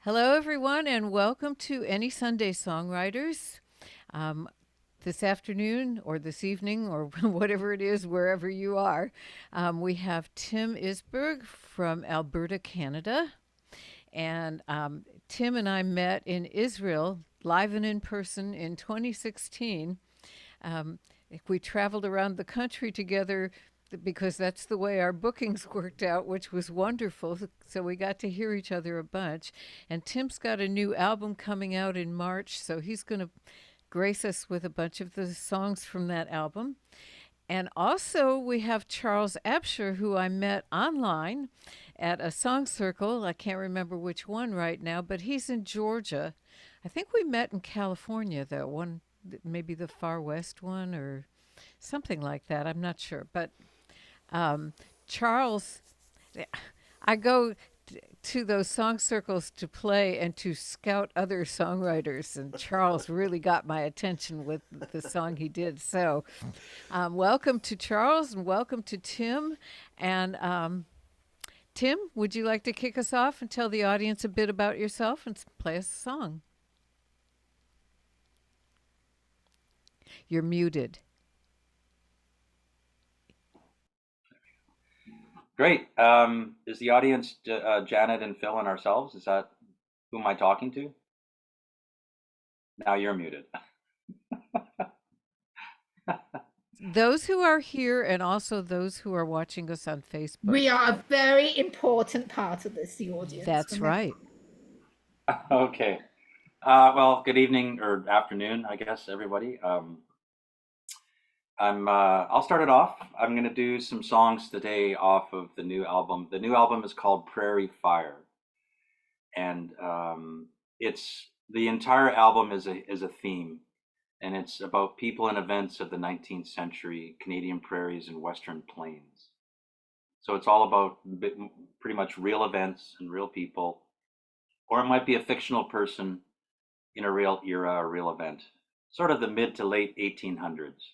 Hello, everyone, and welcome to Any Sunday Songwriters. Um, this afternoon or this evening or whatever it is, wherever you are, we have Tim Isberg from Alberta, Canada. And Tim and I met in Israel, live and in person, in 2016. Um, we traveled around the country together because that's the way our bookings worked out, which was wonderful. So we got to hear each other a bunch. And Tim's got a new album coming out in March, so he's going to grace us with a bunch of the songs from that album. And also, we have Charles Absher, who I met online at a song circle. I can't remember which one right now, but he's in Georgia. I think we met in California, though, one maybe the Far West one or something like that. I'm not sure. But um, Charles, I go to those song circles to play and to scout other songwriters, and Charles really got my attention with the song he did. So, welcome to Charles and welcome to Tim. And Tim, would you like to kick us off and tell the audience a bit about yourself and play us a song? You're muted. Great. Is the audience Janet and Phil and ourselves? Is that who am I talking to? Now you're muted. Those who are here and also those who are watching us on Facebook. We are a very important part of this, the audience. That's right. Okay. Well, good evening or afternoon, I guess, everybody. I'll start it off. I'm going to do some songs today off of the new album. The new album is called Prairie Fire, and it's the entire album is a theme, and it's about people and events of the 19th century Canadian prairies and Western plains. So it's all about pretty much real events and real people, or it might be a fictional person in a real era or real event, sort of the mid to late 1800s.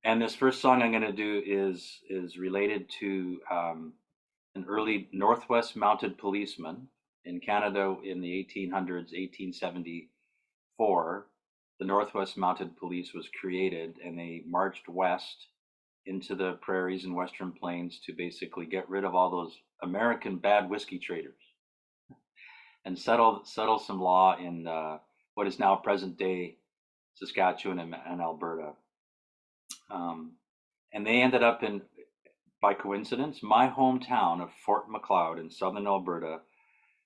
And this first song I'm going to do is related to an early Northwest Mounted Policeman in Canada in the 1800s, 1874. The Northwest Mounted Police was created, and they marched west into the prairies and Western plains to basically get rid of all those American bad whiskey traders and settle some law in what is now present day Saskatchewan and Alberta. And they ended up in, by coincidence, my hometown of Fort Macleod in southern Alberta,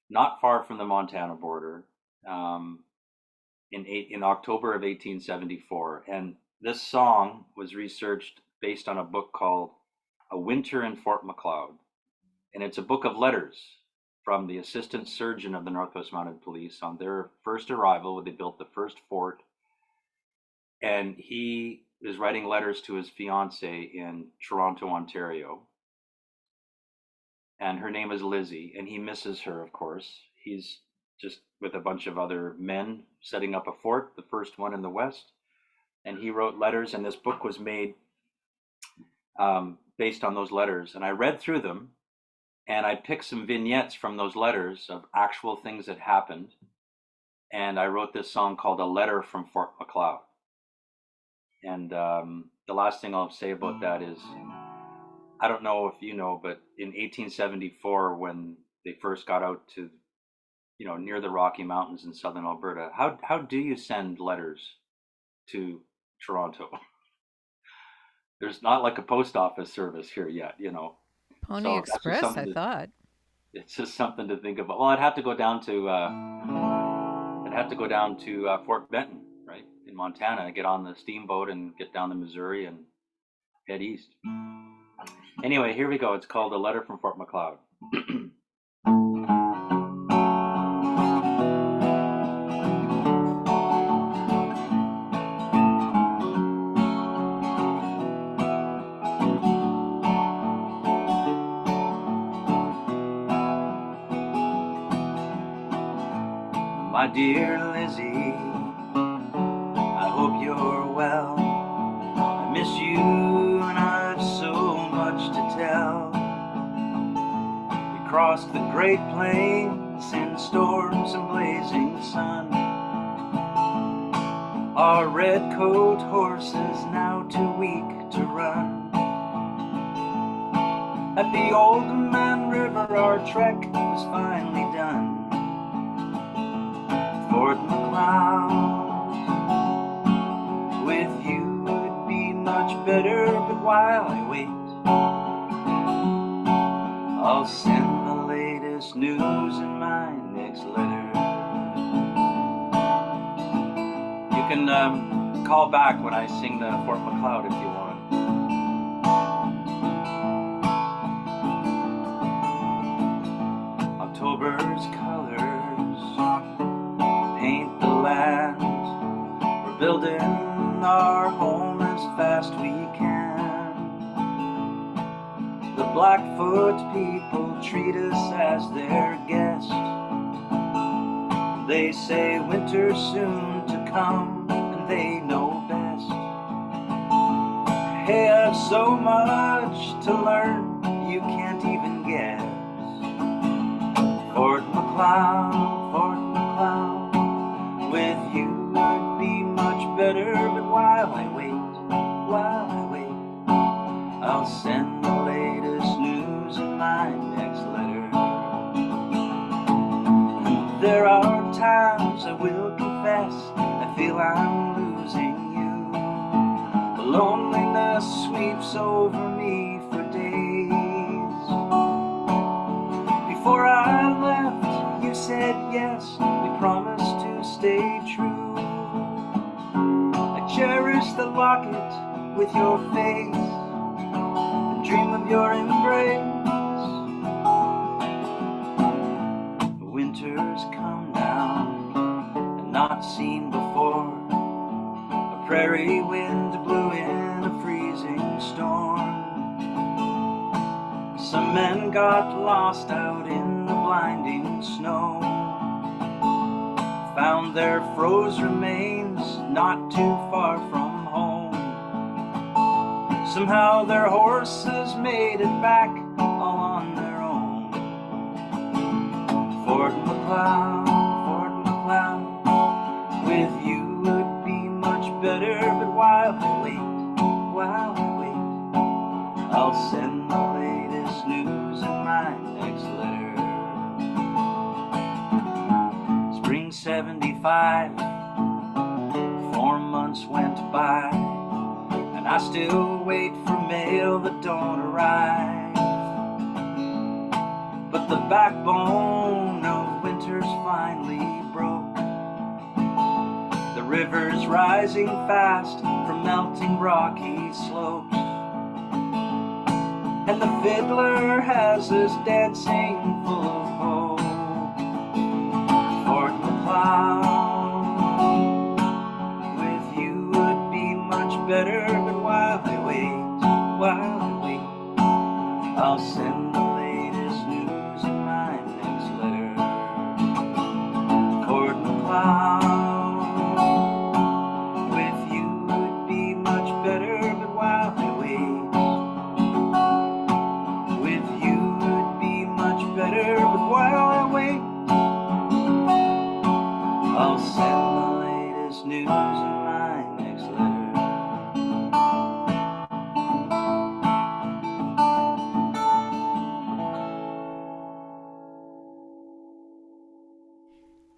not far from the Montana border, in October of 1874. And this song was researched based on a book called A Winter in Fort Macleod. And it's a book of letters from the assistant surgeon of the Northwest Mounted Police on their first arrival when they built the first fort. And he is writing letters to his fiancée in Toronto, Ontario. And her name is Lizzie, and he misses her, of course. He's just with a bunch of other men setting up a fort, the first one in the West. And he wrote letters, and this book was made based on those letters. And I read through them, and I picked some vignettes from those letters of actual things that happened. And I wrote this song called A Letter from Fort Macleod. And the last thing I'll say about that is, I don't know if you know, but in 1874, when they first got out to, near the Rocky Mountains in southern Alberta, how do you send letters to Toronto? There's not like a post office service here yet, Pony So Express, I thought. It's just something to think about. Well, I'd have to go down to Fort Benton, right, in Montana, get on the steamboat and get down the Missouri and head east. Anyway, here we go. It's called A Letter from Fort Macleod. My dear Lizzie, I hope you're well. I miss you and I've so much to tell. We across the Great Plains in storms and blazing sun. Our red-coat horses now too weak to run. At the Old Man River our trek was finally done. Fort McLeod, with you would be much better, but while I wait, I'll send the latest news in my next letter. You can call back when I sing the Fort McLeod if you want. October's colors paint the land. We're building our home as fast we can. The Blackfoot people treat us as their guest. They say winter's soon to come, and they know best. They have so much to learn, you can't even guess. Fort McLeod, with you would be much better, but while I wait, I'll send the latest news in my next letter. And there are times, I will confess, I feel I'm losing you. The loneliness sweeps over me for days. Before I left, you said yes, we promised to stay true. I cherish the locket with your face and dream of your embrace. Winter's come now and not seen before. A prairie wind blew in a freezing storm. Some men got lost out in the blinding snow, found their froze remains not too far from home. Somehow their horses made it back all on their own. Fort McLeod, with you would be much better, but while I wait, I'll send the latest news in my next letter. Spring '75, 4 months went by, and I still wait for mail that don't arrive. But the backbone of winter's finally broke. The river's rising fast from melting rocky slopes, and the fiddler has us dancing full of hope. Fort McLeod, with you would be much better, but while I wait, I'll send the latest news in my next letter. Fort McLeod, with you would be much better, but while I wait, better, but while I wait, I'll send the latest news in my next letter.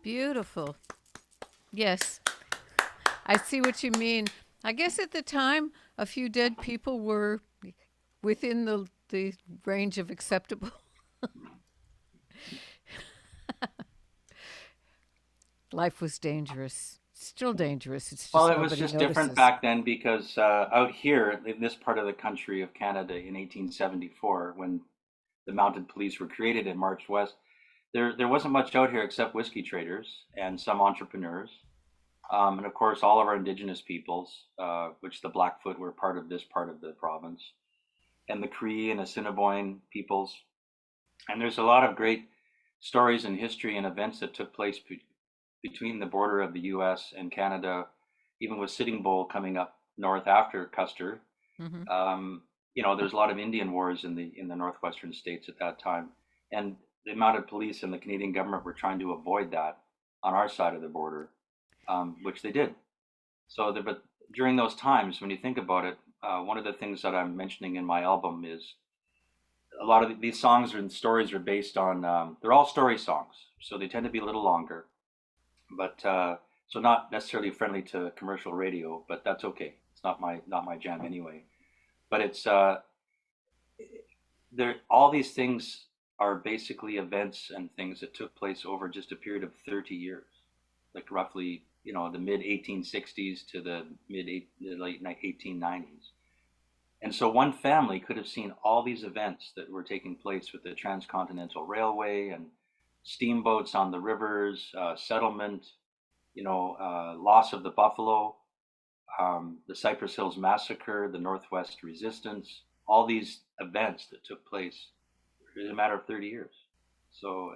Beautiful. Yes, I see what you mean. I guess at the time, a few dead people were within the range of acceptable. Life was dangerous. Still dangerous. It's Well, just it was nobody just notices. different back then because out here in this part of the country of Canada in 1874, when the mounted police were created and marched west, there wasn't much out here except whiskey traders and some entrepreneurs. And of course, all of our indigenous peoples, which the Blackfoot were part of this part of the province, and the Cree and Assiniboine peoples. And there's a lot of great stories and history and events that took place between the border of the U.S. and Canada, even with Sitting Bull coming up north after Custer. Mm-hmm. There's a lot of Indian wars in the northwestern states at that time, And the mounted police and the Canadian government were trying to avoid that on our side of the border, which they did. But during those times, when you think about it, one of the things that I'm mentioning in my album is a lot of these songs and stories are based on, they're all story songs. So they tend to be a little longer, but so not necessarily friendly to commercial radio, but that's okay. It's not my jam anyway. But it's there. All these things are basically events and things that took place over just a period of 30 years, like roughly, the mid 1860s to the late 1890s. And so one family could have seen all these events that were taking place with the Transcontinental Railway and steamboats on the rivers, settlement, loss of the buffalo, the Cypress Hills Massacre, the Northwest Resistance, all these events that took place in a matter of 30 years. So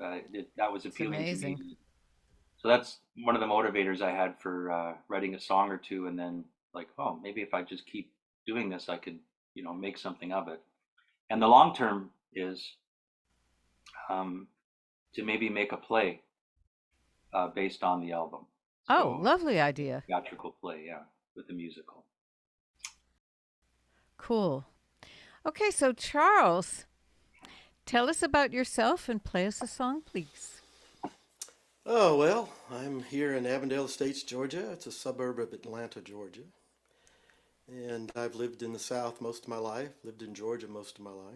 that was It's appealing to amazing. me. So that's one of the motivators I had for writing a song or two, and then like, oh, maybe if I just keep doing this, I could, make something of it. And the long term is to maybe make a play based on the album. Oh, So lovely idea. theatrical play, yeah, with the musical. Cool. Okay, so Charles, tell us about yourself and play us a song, please. Oh, well, I'm here in Avondale Estates, Georgia. It's a suburb of Atlanta, Georgia. And I've lived in the South most of my life, lived in Georgia most of my life.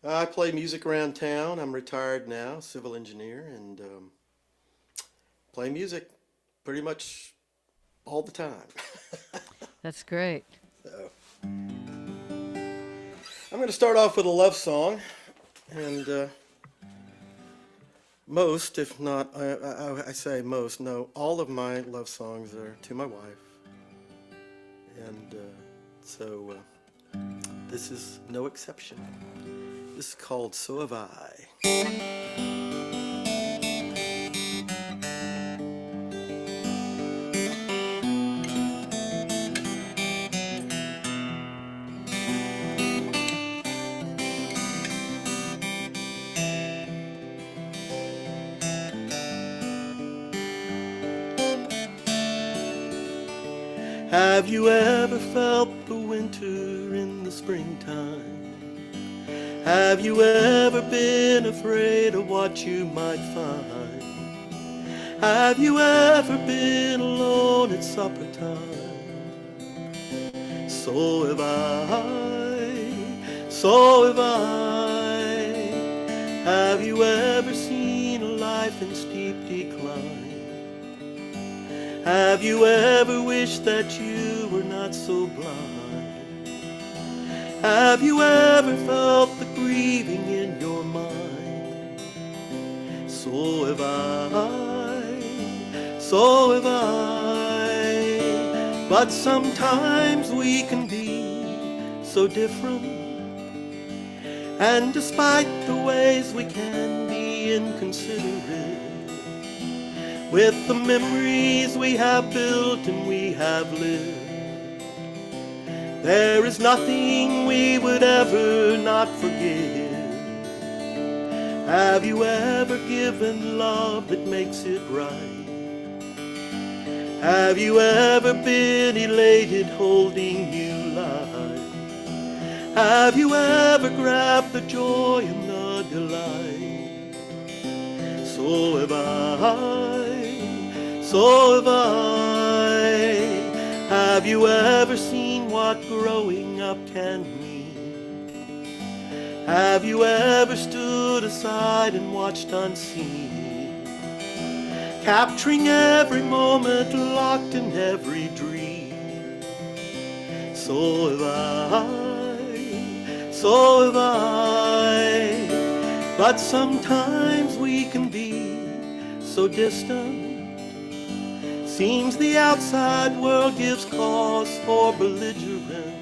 I play music around town. I'm retired now, civil engineer, and play music pretty much all the time. That's great. So, I'm going to start off with a love song, and most, if not, I say most, no, all of my love songs are to my wife. And so this is no exception. This is called So Have I. Have you ever felt the winter in the springtime? Have you ever been afraid of what you might find? Have you ever been alone at supper time? So have I, so have I. Have you ever seen a life in steep decline? Have you ever wished that you were not so blind? Have you ever felt the grieving in your mind? So have I, so have I. But sometimes we can be so different, and despite the ways we can be inconsiderate, with the memories we have built and we have lived, there is nothing we would ever not forgive. Have you ever given love that makes it right? Have you ever been elated holding new life? Have you ever grabbed the joy and the delight? So have I, so have I. Have you ever seen what growing up can mean? Have you ever stood aside and watched unseen, capturing every moment, locked in every dream? So have I, so have I. But sometimes we can be so distant, seems the outside world gives cause for belligerence.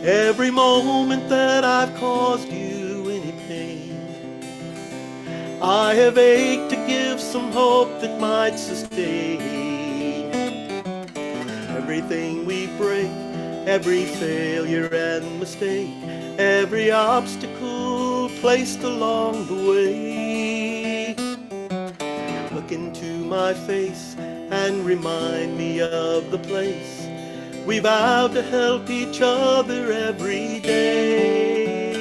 Every moment that I've caused you any pain, I have ached to give some hope that might sustain. Everything we break, every failure and mistake, every obstacle placed along the way. Look into my face and remind me of the place we vowed to help each other every day.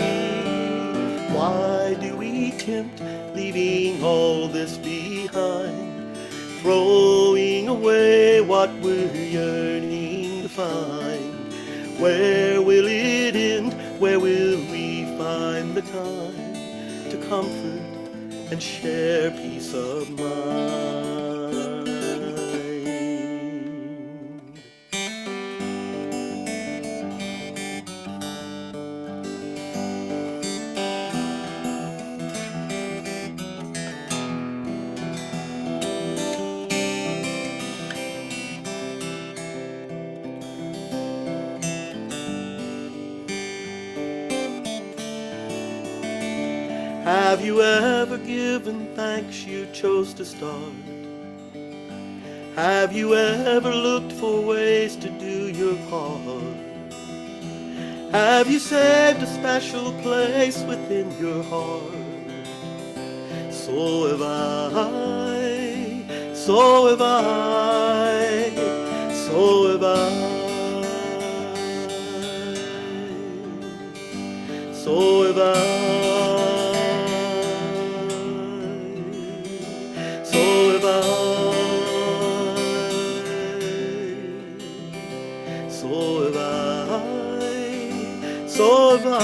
Why do we tempt leaving all this behind, throwing away what we're yearning to find? Where will it end? Where will we find the time to comfort and share peace of mind? Have you ever given thanks you chose to start? Have you ever looked for ways to do your part? Have you saved a special place within your heart? So have I, so have I, so have I, so have I. So have I,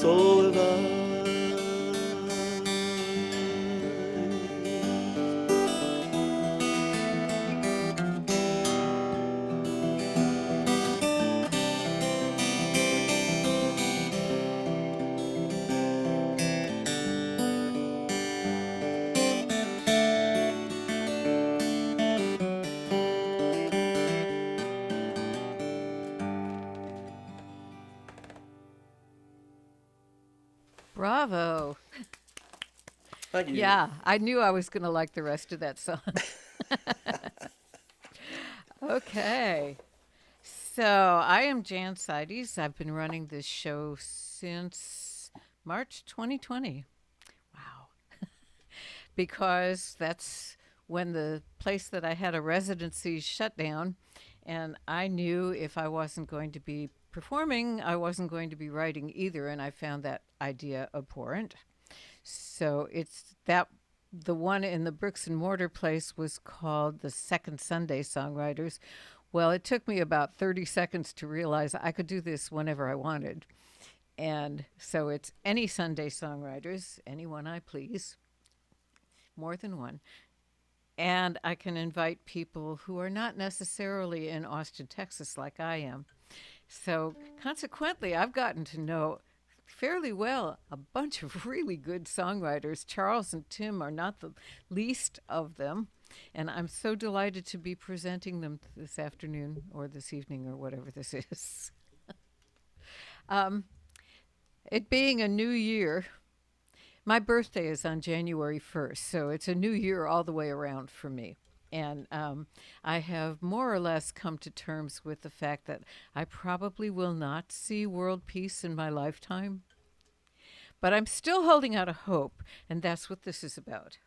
so have I. Bravo. Thank you. Yeah, I knew I was going to like the rest of that song. Okay. So I am Jan Seides. I've been running this show since March 2020. Wow. Because that's when the place that I had a residency shut down, and I knew if I wasn't going to be performing, I wasn't going to be writing either, and I found that idea abhorrent. So it's that the one in the bricks and mortar place was called the Second Sunday Songwriters. Well, it took me about 30 seconds to realize I could do this whenever I wanted. And so it's any Sunday Songwriters, anyone I please, more than one. And I can invite people who are not necessarily in Austin, Texas, like I am. So consequently, I've gotten to know fairly well a bunch of really good songwriters. Charles and Tim are not the least of them. And I'm so delighted to be presenting them this afternoon or this evening or whatever this is. It being a new year, my birthday is on January 1st, so it's a new year all the way around for me. And I have more or less come to terms with the fact that I probably will not see world peace in my lifetime. But I'm still holding out a hope, and that's what this is about.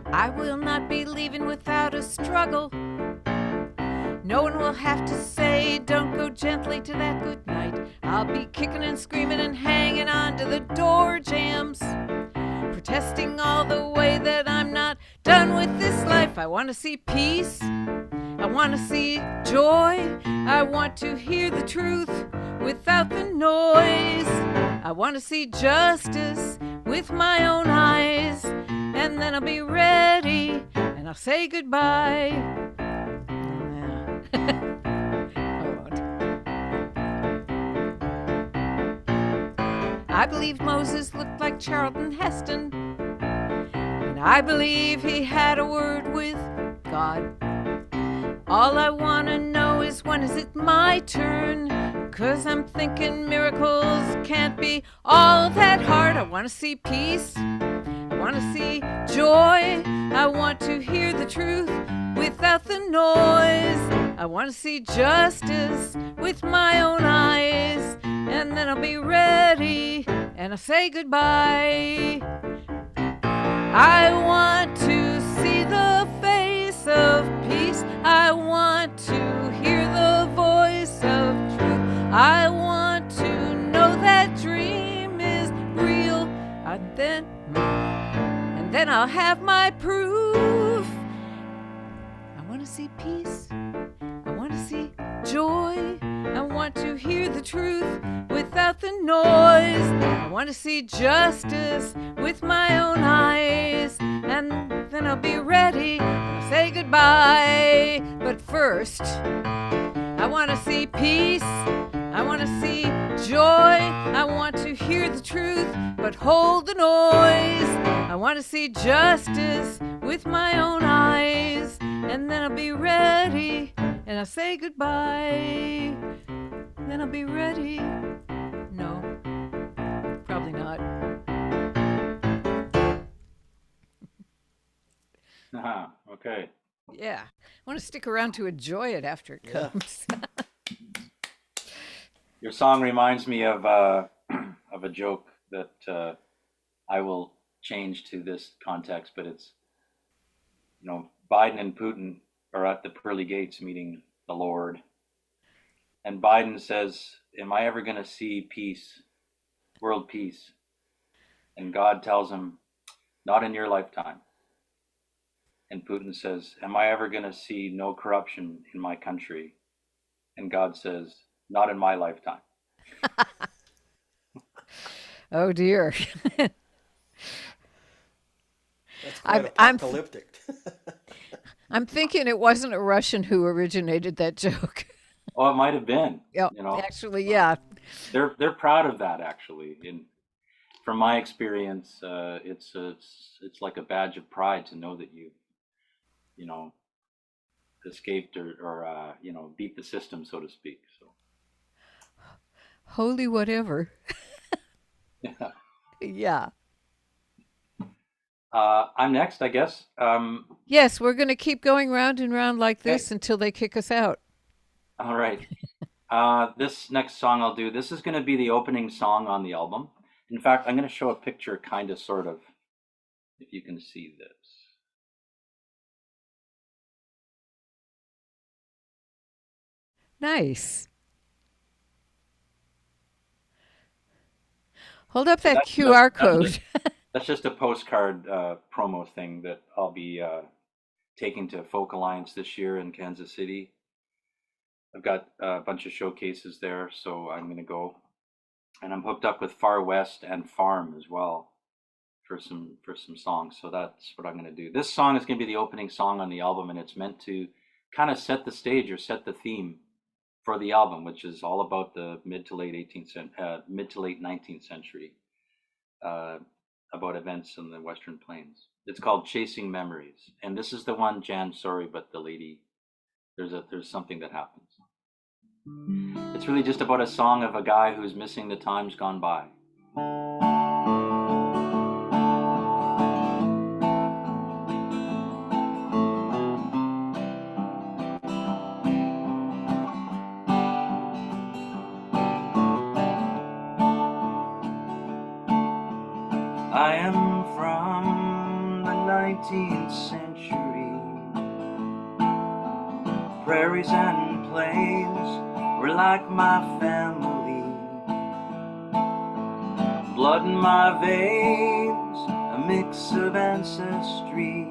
I will not be leaving without a struggle. No one will have to say, don't go gently to that good night. I'll be kicking and screaming and hanging on to the door jambs, protesting all the way that I'm not done with this life. I want to see peace. I want to see joy. I want to hear the truth without the noise. I want to see justice with my own eyes. And then I'll be ready and I'll say goodbye. I believe Moses looked like Charlton Heston, and I believe he had a word with God. All I want to know is when is it my turn? 'Cause I'm thinking miracles can't be all that hard. I want to see peace. I want to see joy. I want to hear the truth without without the noise. I want to see justice with my own eyes, and then I'll be ready and I'll say goodbye. I want to see the face of peace. I want to hear the voice of truth. I want to know that dream is real. And then I'll have my proof. I want to see peace. I want to see joy. I want to hear the truth without the noise. I want to see justice with my own eyes, and then I'll be ready to say goodbye. But first, I want to see peace. I want to see joy. I want to hear the truth, but hold the noise. I want to see justice with my own eyes, and then I'll be ready and I'll say goodbye. Then I'll be ready. No, probably not. Okay. Yeah, I want to stick around to enjoy it after it comes. Your song reminds me of a joke that I will change to this context, but it's, Biden and Putin are at the pearly gates meeting the Lord. And Biden says, am I ever going to see peace, world peace? And God tells him, not in your lifetime. And Putin says, am I ever going to see no corruption in my country? And God says, not in my lifetime. Oh dear. That's quite I'm apocalyptic. I'm thinking it wasn't a Russian who originated that joke. Oh, it might have been. Yeah, actually, yeah. They're proud of that, actually. From my experience, it's like a badge of pride to know that you escaped or beat the system, so to speak. So. Holy whatever. Yeah. Yeah. I'm next, I guess. Yes, we're going to keep going round and round like this Okay. until they kick us out. All right. This next song I'll do, this is going to be the opening song on the album. In fact, I'm going to show a picture, kind of, sort of, if you can see this. Nice. Hold up So that QR code. That's just a postcard promo thing that I'll be taking to Folk Alliance this year in Kansas City. I've got a bunch of showcases there, so I'm going to go. And I'm hooked up with Far West and Farm as well for some songs. So that's what I'm going to do. This song is going to be the opening song on the album, and it's meant to kind of set the stage or set the theme for the album, which is all about the mid to late 19th century, about events in the Western Plains. It's called Chasing Memories, and this is the one, Jan, sorry, but the lady, there's something that happens. It's really just about a song of a guy who's missing the times gone by. I am from the 19th century. Prairies and plains were like my family. Blood in my veins, a mix of ancestry.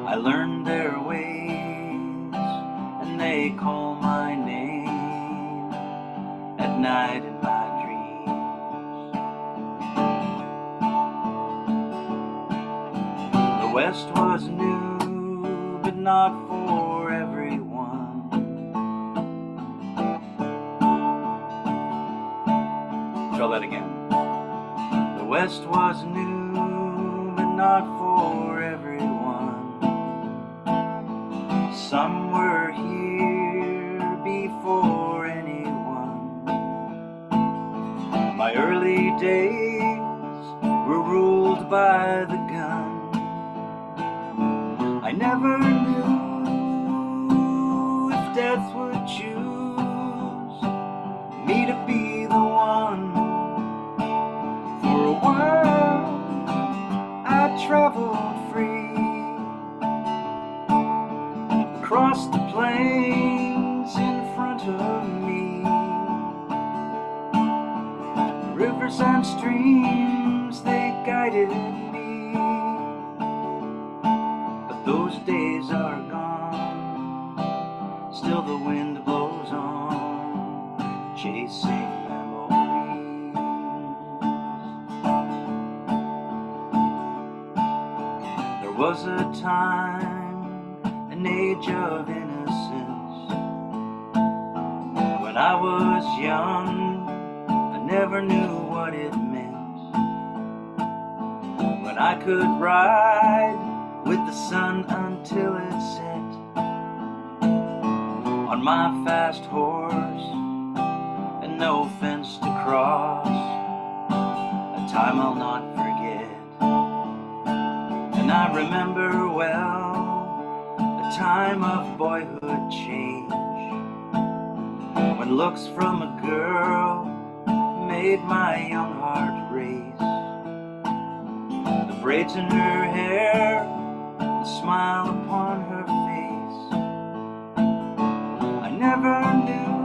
I learned their ways, and they call my name at night in my dreams. The West was new, but not for everyone. Try that again. The West was new, but not for everyone. Some were here before anyone. My early days were ruled by the gun. I never knew Those days are gone, still the wind blows on, chasing memories. There was a time, an age of innocence, when I was young, I never knew what it meant, when I could ride with the sun until it set on my fast horse, and no fence to cross, a time I'll not forget. And I remember well a time of boyhood change, when looks from a girl made my young heart race. The braids in her hair, the smile upon her face. I never knew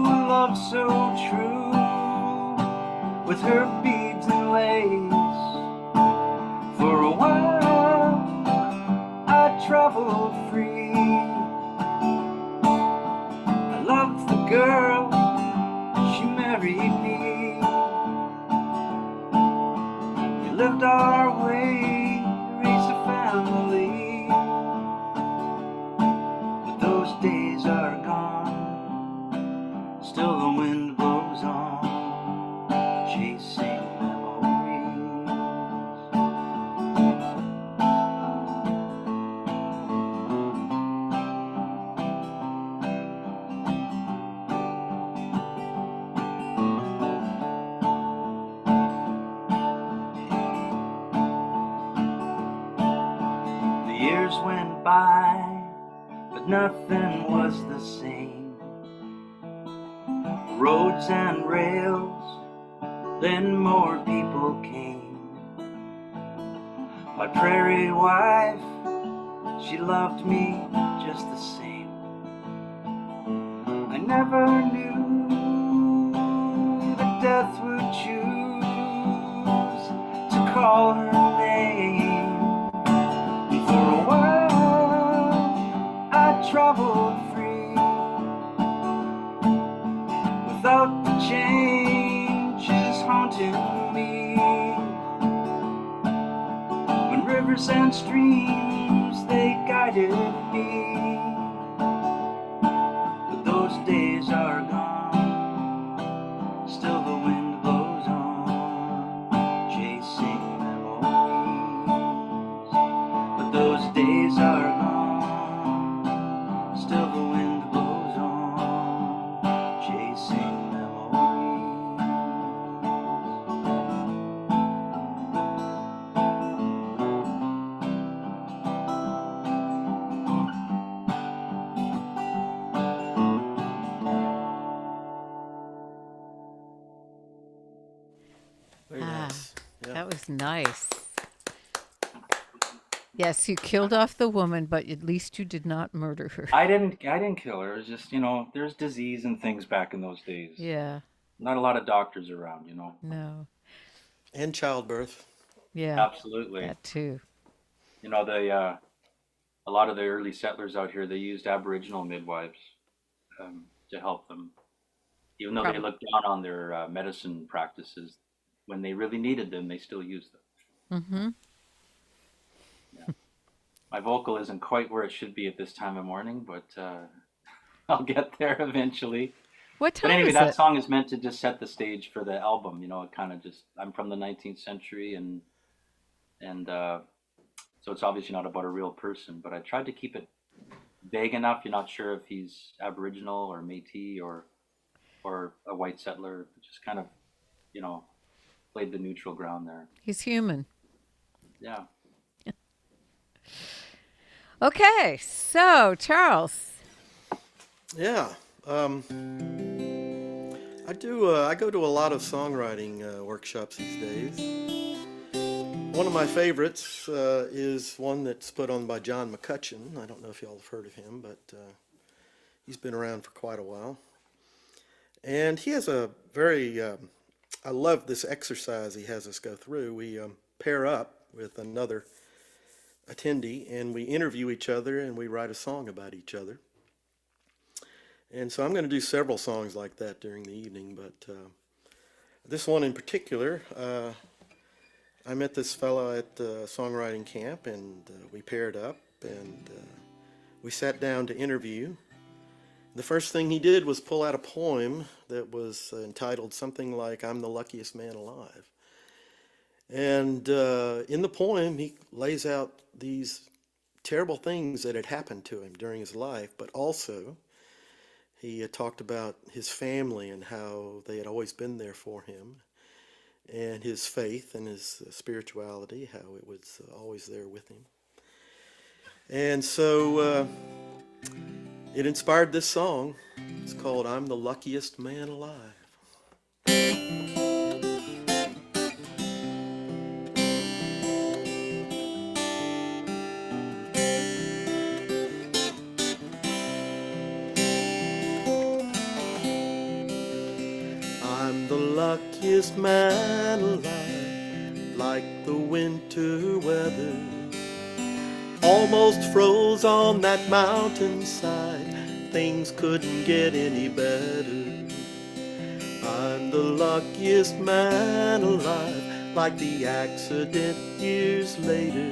a love so true, with her beads and lace. For a while I traveled free. I loved the girl, she married me. We lived our way, raised a family. But those days are gone, still the wind blows on, chasing memories. The years went by, but nothing was the same. Roads and rails, then more people came. My prairie wife, she loved me just the same. I never knew that death would choose to call her name. And for a while I traveled free, without the changes haunting me. When rivers and streams, they guided me. But those days are gone, still the wind blows on, chasing memories. But those days are gone, still the wind blows on, chasing memories. Very nice. Yeah. That was nice. Yes, you killed off the woman, but at least you did not murder her. I didn't kill her. It's just, there's disease and things back in those days. Yeah, Not a lot of doctors around, no. And childbirth. Yeah, Absolutely. that too. A lot of the early settlers out here, they used Aboriginal midwives to help them, even though they looked down on their medicine practices. When they really needed them, they still used them. Mm-hmm. Yeah. My vocal isn't quite where it should be at this time of morning, but I'll get there eventually. What But time anyway, is that it? song is meant to just set the stage for the album. It kind of just, I'm from the 19th century, and so it's obviously not about a real person, but I tried to keep it vague enough. You're not sure if he's Aboriginal or Métis or a white settler. Just kind of, played the neutral ground there. He's human. Yeah. Okay, so Charles. Yeah. I go to a lot of songwriting workshops these days. One of my favorites is one that's put on by John McCutcheon. I don't know if y'all have heard of him, but he's been around for quite a while. And he has a very, I love this exercise he has us go through. We pair up with another attendee, and we interview each other and we write a song about each other. And so I'm going to do several songs like that during the evening, but this one in particular, I met this fellow at songwriting camp, and we paired up, and we sat down to interview. The first thing he did was pull out a poem that was entitled something like "I'm the Luckiest Man Alive." And in the poem, he lays out these terrible things that had happened to him during his life, but also he talked about his family and how they had always been there for him, and his faith and his spirituality, how it was always there with him. And so it inspired this song. It's called "I'm the Luckiest Man Alive." I'm the luckiest man alive, like the winter weather. Almost froze on that mountainside, things couldn't get any better. I'm the luckiest man alive, like the accident years later.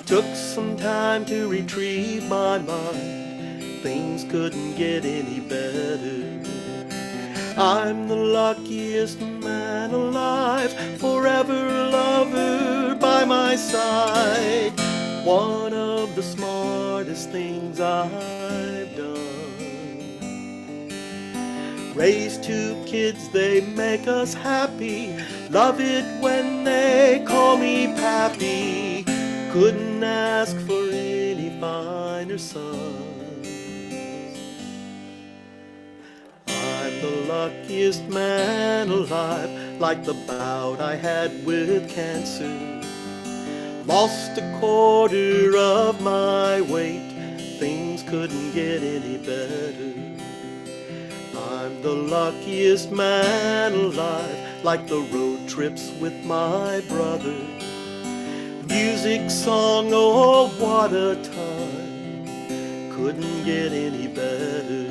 Took some time to retrieve my mind, things couldn't get any better. I'm the luckiest man alive, forever a lover by my side. One of the smartest things I've done. Raised 2 kids, they make us happy. Love it when they call me Pappy. Couldn't ask for any finer son. I'm the luckiest man alive, like the bout I had with cancer. Lost 1/4 of my weight, things couldn't get any better. I'm the luckiest man alive, like the road trips with my brother. Music, song, oh what a time, couldn't get any better.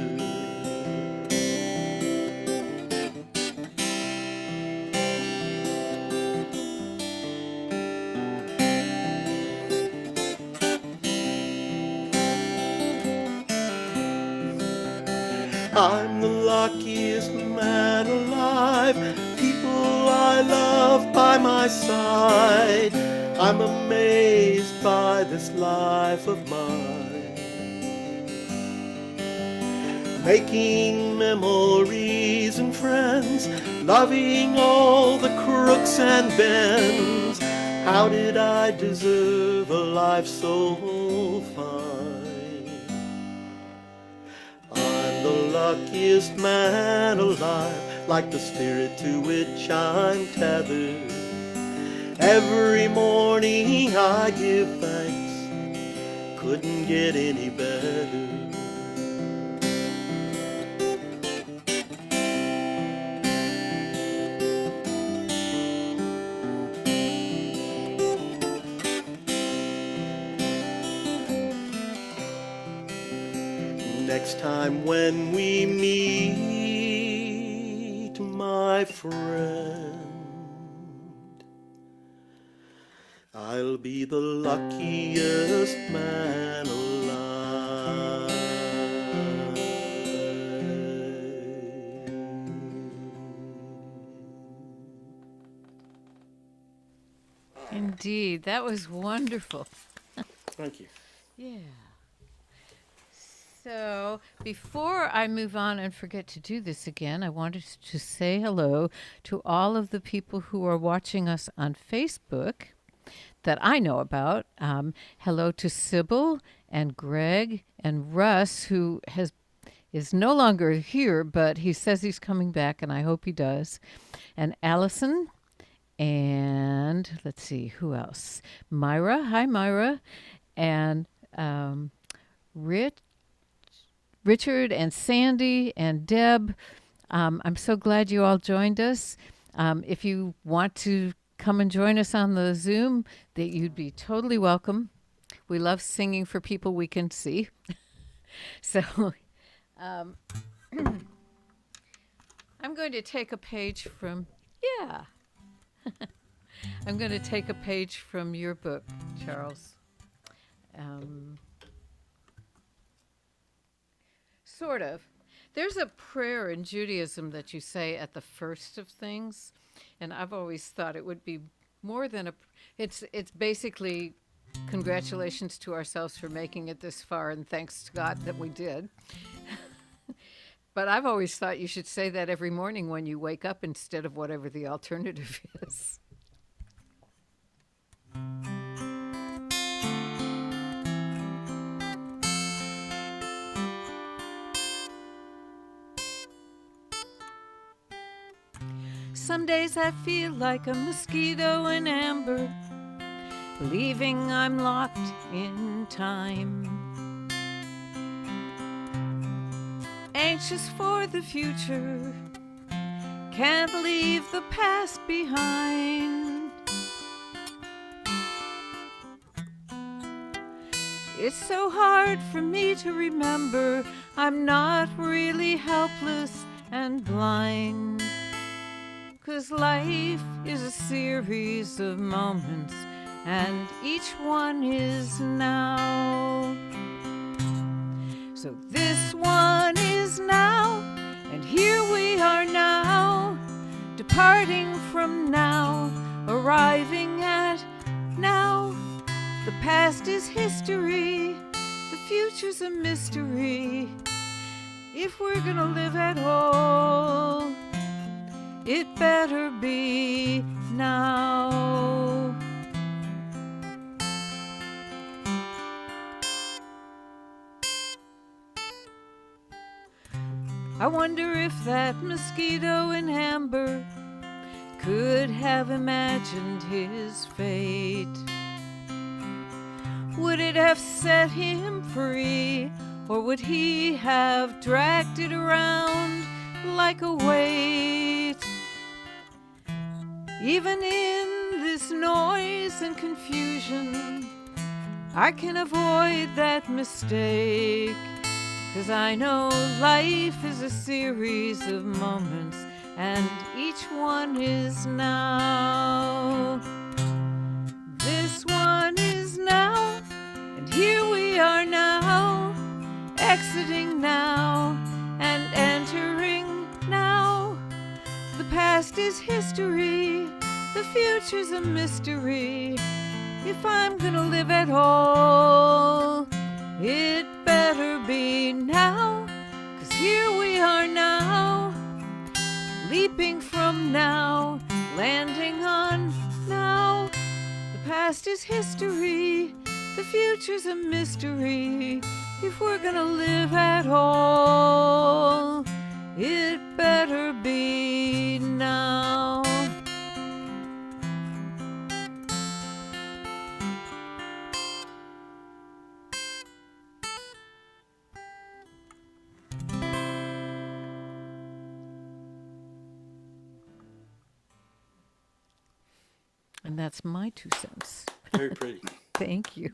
I'm the luckiest man alive, people I love by my side. I'm amazed by this life of mine, making memories and friends, loving all the crooks and bends. How did I deserve a life so fine? The luckiest man alive, like the spirit to which I'm tethered. Every morning I give thanks, couldn't get any better. Next time when we meet, my friend, I'll be the luckiest man alive. Indeed, that was wonderful. Thank you. Yeah. So before I move on and forget to do this again, I wanted to say hello to all of the people who are watching us on Facebook that I know about. Hello to Sybil and Greg and Russ, who is no longer here, but he says he's coming back, and I hope he does. And Allison, and let's see, who else? Myra. Hi, Myra. And Richard and Sandy and Deb. I'm so glad you all joined us. If you want to come and join us on the Zoom, that you'd be totally welcome. We love singing for people we can see. So um, I'm going to take a page from, yeah, I'm going to take a page from your book, Charles. Sort of. There's a prayer in Judaism that you say at the first of things, and I've always thought it would be more than a. It's basically congratulations to ourselves for making it this far, and thanks to God that we did. But I've always thought you should say that every morning when you wake up instead of whatever the alternative is. Some days I feel like a mosquito in amber, believing I'm locked in time. Anxious for the future, can't leave the past behind. It's so hard for me to remember I'm not really helpless and blind. 'Cause life is a series of moments, and each one is now. So this one is now, and here we are now, departing from now, arriving at now. The past is history, the future's a mystery. If we're gonna live at all, it better be now. I wonder if that mosquito in amber could have imagined his fate. Would it have set him free, or would he have dragged it around like a weight? Even in this noise and confusion, I can avoid that mistake, 'cause I know life is a series of moments, and each one is now. This one is now, and here we are now, exiting now and entering now. The past is history, the future's a mystery. If I'm gonna live at all, it better be now, 'cause here we are now, leaping from now, landing on now. The past is history, the future's a mystery. If we're gonna live at all, it better be now. And that's my 2 cents. Very pretty. Thank you.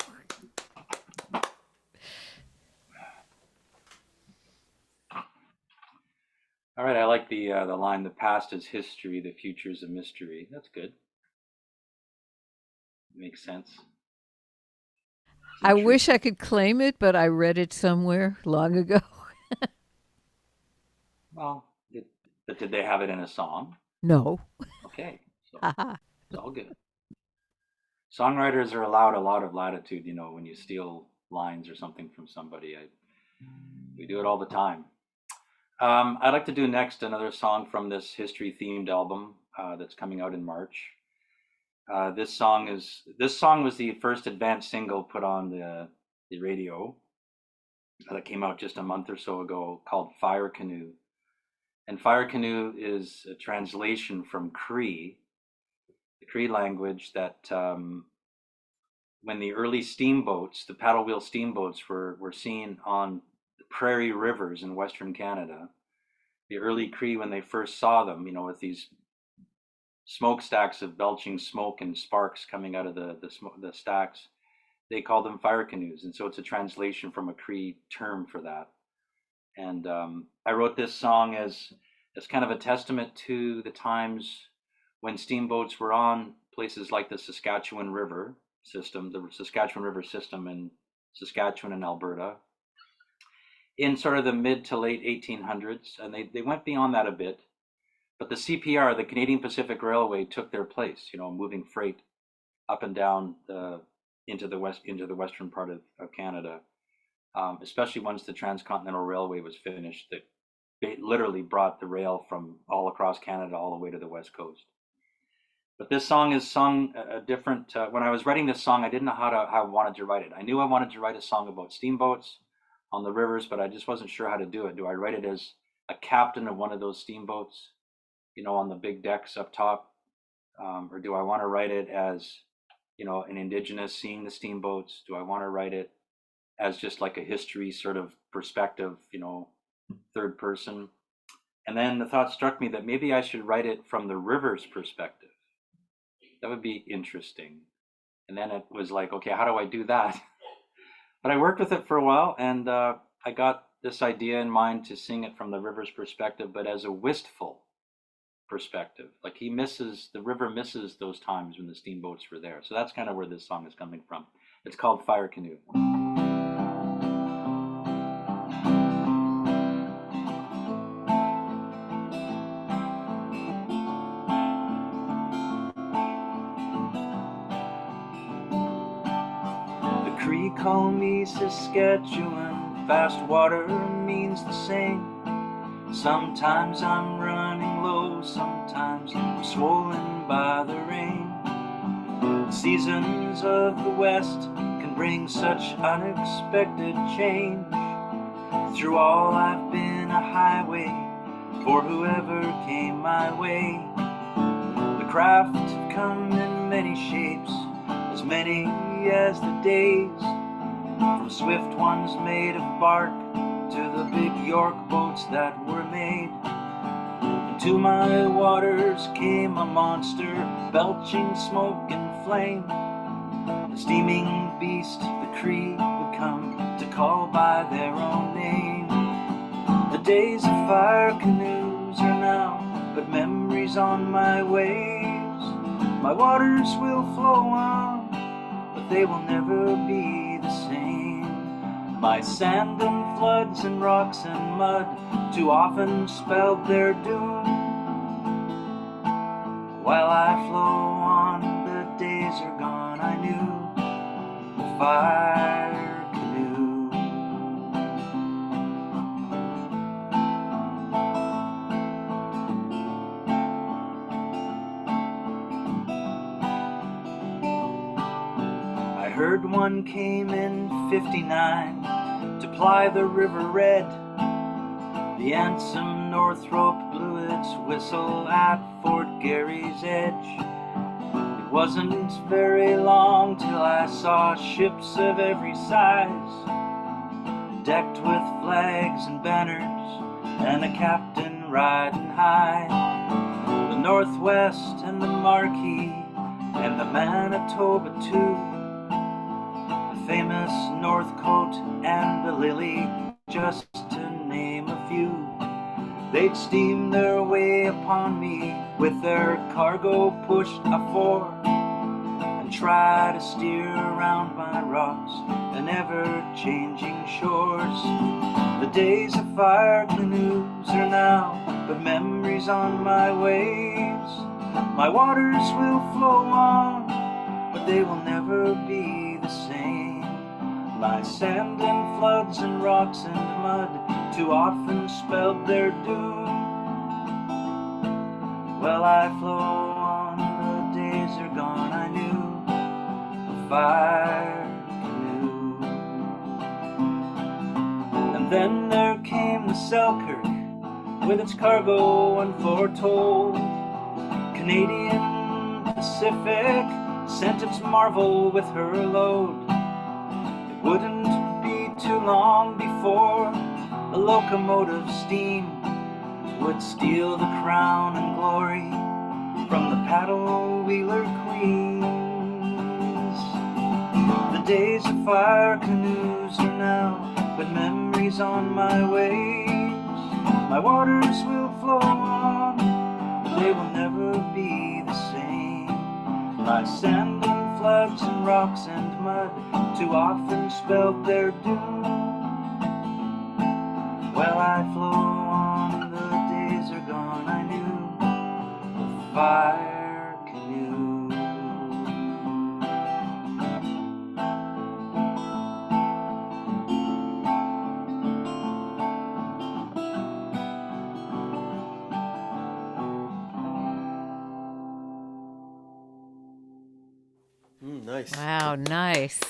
All right, I like the line, "The past is history, the future is a mystery." That's good. Makes sense. I wish I could claim it, but I read it somewhere long ago. Well, but did they have it in a song? No. Okay, so it's all good. Songwriters are allowed a lot of latitude, when you steal lines or something from somebody. We do it all the time. I'd like to do next another song from this history-themed album that's coming out in March. This song was the first advanced single put on the radio that came out just a month or so ago, called Fire Canoe. And Fire Canoe is a translation from Cree, the Cree language that when the early steamboats, the paddle wheel steamboats, were seen on the prairie rivers in Western Canada, the early Cree, when they first saw them, with these smokestacks of belching smoke and sparks coming out of the stacks. They call them fire canoes, and so it's a translation from a Cree term for that. And I wrote this song as kind of a testament to the times when steamboats were on places like the Saskatchewan River system, the Saskatchewan River system in Saskatchewan and Alberta, in sort of the mid to late 1800s, and they went beyond that a bit. But the CPR, the Canadian Pacific Railway, took their place, moving freight up and down into the western part of Canada, especially once the Transcontinental Railway was finished. That they literally brought the rail from all across Canada all the way to the west coast. But this song is sung a different. When I was writing this song, I didn't know how I wanted to write it. I knew I wanted to write a song about steamboats on the rivers, but I just wasn't sure how to do it. Do I write it as a captain of one of those steamboats, on the big decks up top, or do I want to write it as, an indigenous seeing the steamboats? Do I want to write it as just like a history sort of perspective, third person? And then the thought struck me that maybe I should write it from the river's perspective. That would be interesting. And then it was like, okay, how do I do that? But I worked with it for a while, and I got this idea in mind to sing it from the river's perspective, but as a wistful perspective. Like the river misses those times when the steamboats were there. So that's kind of where this song is coming from. It's called Fire Canoe. The Cree call me Saskatchewan, fast water means the same. Sometimes I'm running low, sometimes I'm swollen by the rain. Seasons of the West can bring such unexpected change. Through all I've been a highway for whoever came my way. The craft have come in many shapes, as many as the days, from swift ones made of bark to the big York boats that were made. Into my waters came a monster, belching smoke and flame. The steaming beast the Cree would come to call by their own name. The days of fire canoes are now but memories on my waves. My waters will flow on, but they will never be the same. My sand and floods and rocks and mud too often spelled their doom. While I flow on, the days are gone, I knew the fire canoe. I heard one came in 59 to ply the river red. The Ansem Northrop blew its whistle at Fort Garry's edge. It wasn't very long till I saw ships of every size, decked with flags and banners, and a captain riding high. The Northwest and the Marquis and the Manitoba too, the famous Northcote and the Lily, just to name a few. They'd steam their way upon me with their cargo pushed afore, and try to steer around my rocks and ever-changing shores. The days of fire canoes are now but memories on my waves. My waters will flow on, but they will never be the same. My sand and floods and rocks and mud too often spelled their doom. Well, I flow on, the days are gone, I knew a fire canoe. And then there came the Selkirk with its cargo unforetold. Canadian Pacific sent its marvel with her load. It wouldn't be too long before a locomotive steam would steal the crown and glory from the paddle wheeler queens. The days of fire canoes are now but memories on my waves. My waters will flow on, they will never be the same. My sand and flags and rocks and mud too often spelled their doom. Well, I flow on, the days are gone, I knew the fire canoe. Nice. Wow, nice.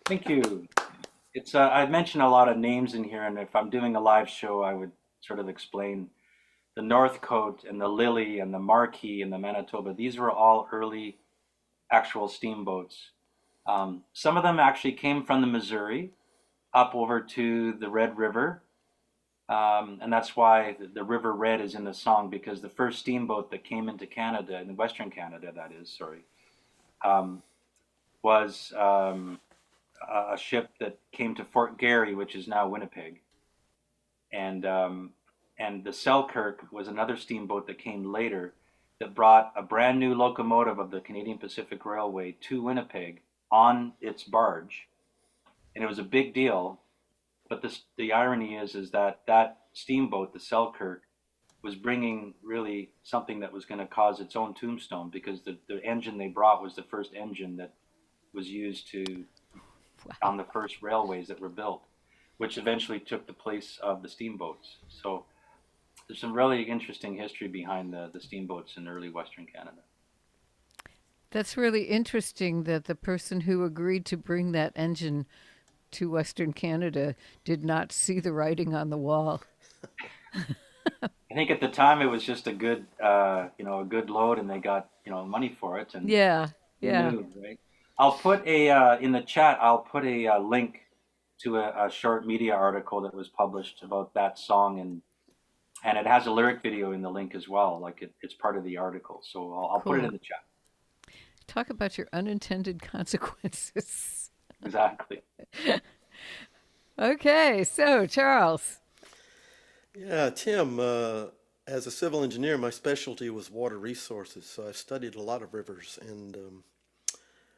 Thank you. It's I mentioned a lot of names in here, and if I'm doing a live show, I would sort of explain the Northcote and the Lily and the Marquis and the Manitoba. These were all early actual steamboats. Some of them actually came from the Missouri up over to the Red River, and that's why the River Red is in the song, because the first steamboat that came into Canada, in Western Canada, that is, sorry, was a ship that came to Fort Garry, which is now Winnipeg, and the Selkirk was another steamboat that came later that brought a brand new locomotive of the Canadian Pacific Railway to Winnipeg on its barge, and it was a big deal. But the irony is that steamboat, the Selkirk, was bringing really something that was going to cause its own tombstone, because the engine they brought was the first engine that was used on the first railways that were built, which eventually took the place of the steamboats. So there's some really interesting history behind the steamboats in early Western Canada. That's really interesting that the person who agreed to bring that engine to Western Canada did not see the writing on the wall. I think at the time it was just a good, a good load, and they got money for it, and Yeah, who yeah. knew, right? I'll put in the chat. I'll put a link to a short media article that was published about that song, and it has a lyric video in the link as well. Like it's part of the article, so I'll put it Cool. in the chat. Talk about your unintended consequences. Exactly. Okay, so Charles. Yeah, Tim, as a civil engineer, my specialty was water resources, so I studied a lot of rivers, and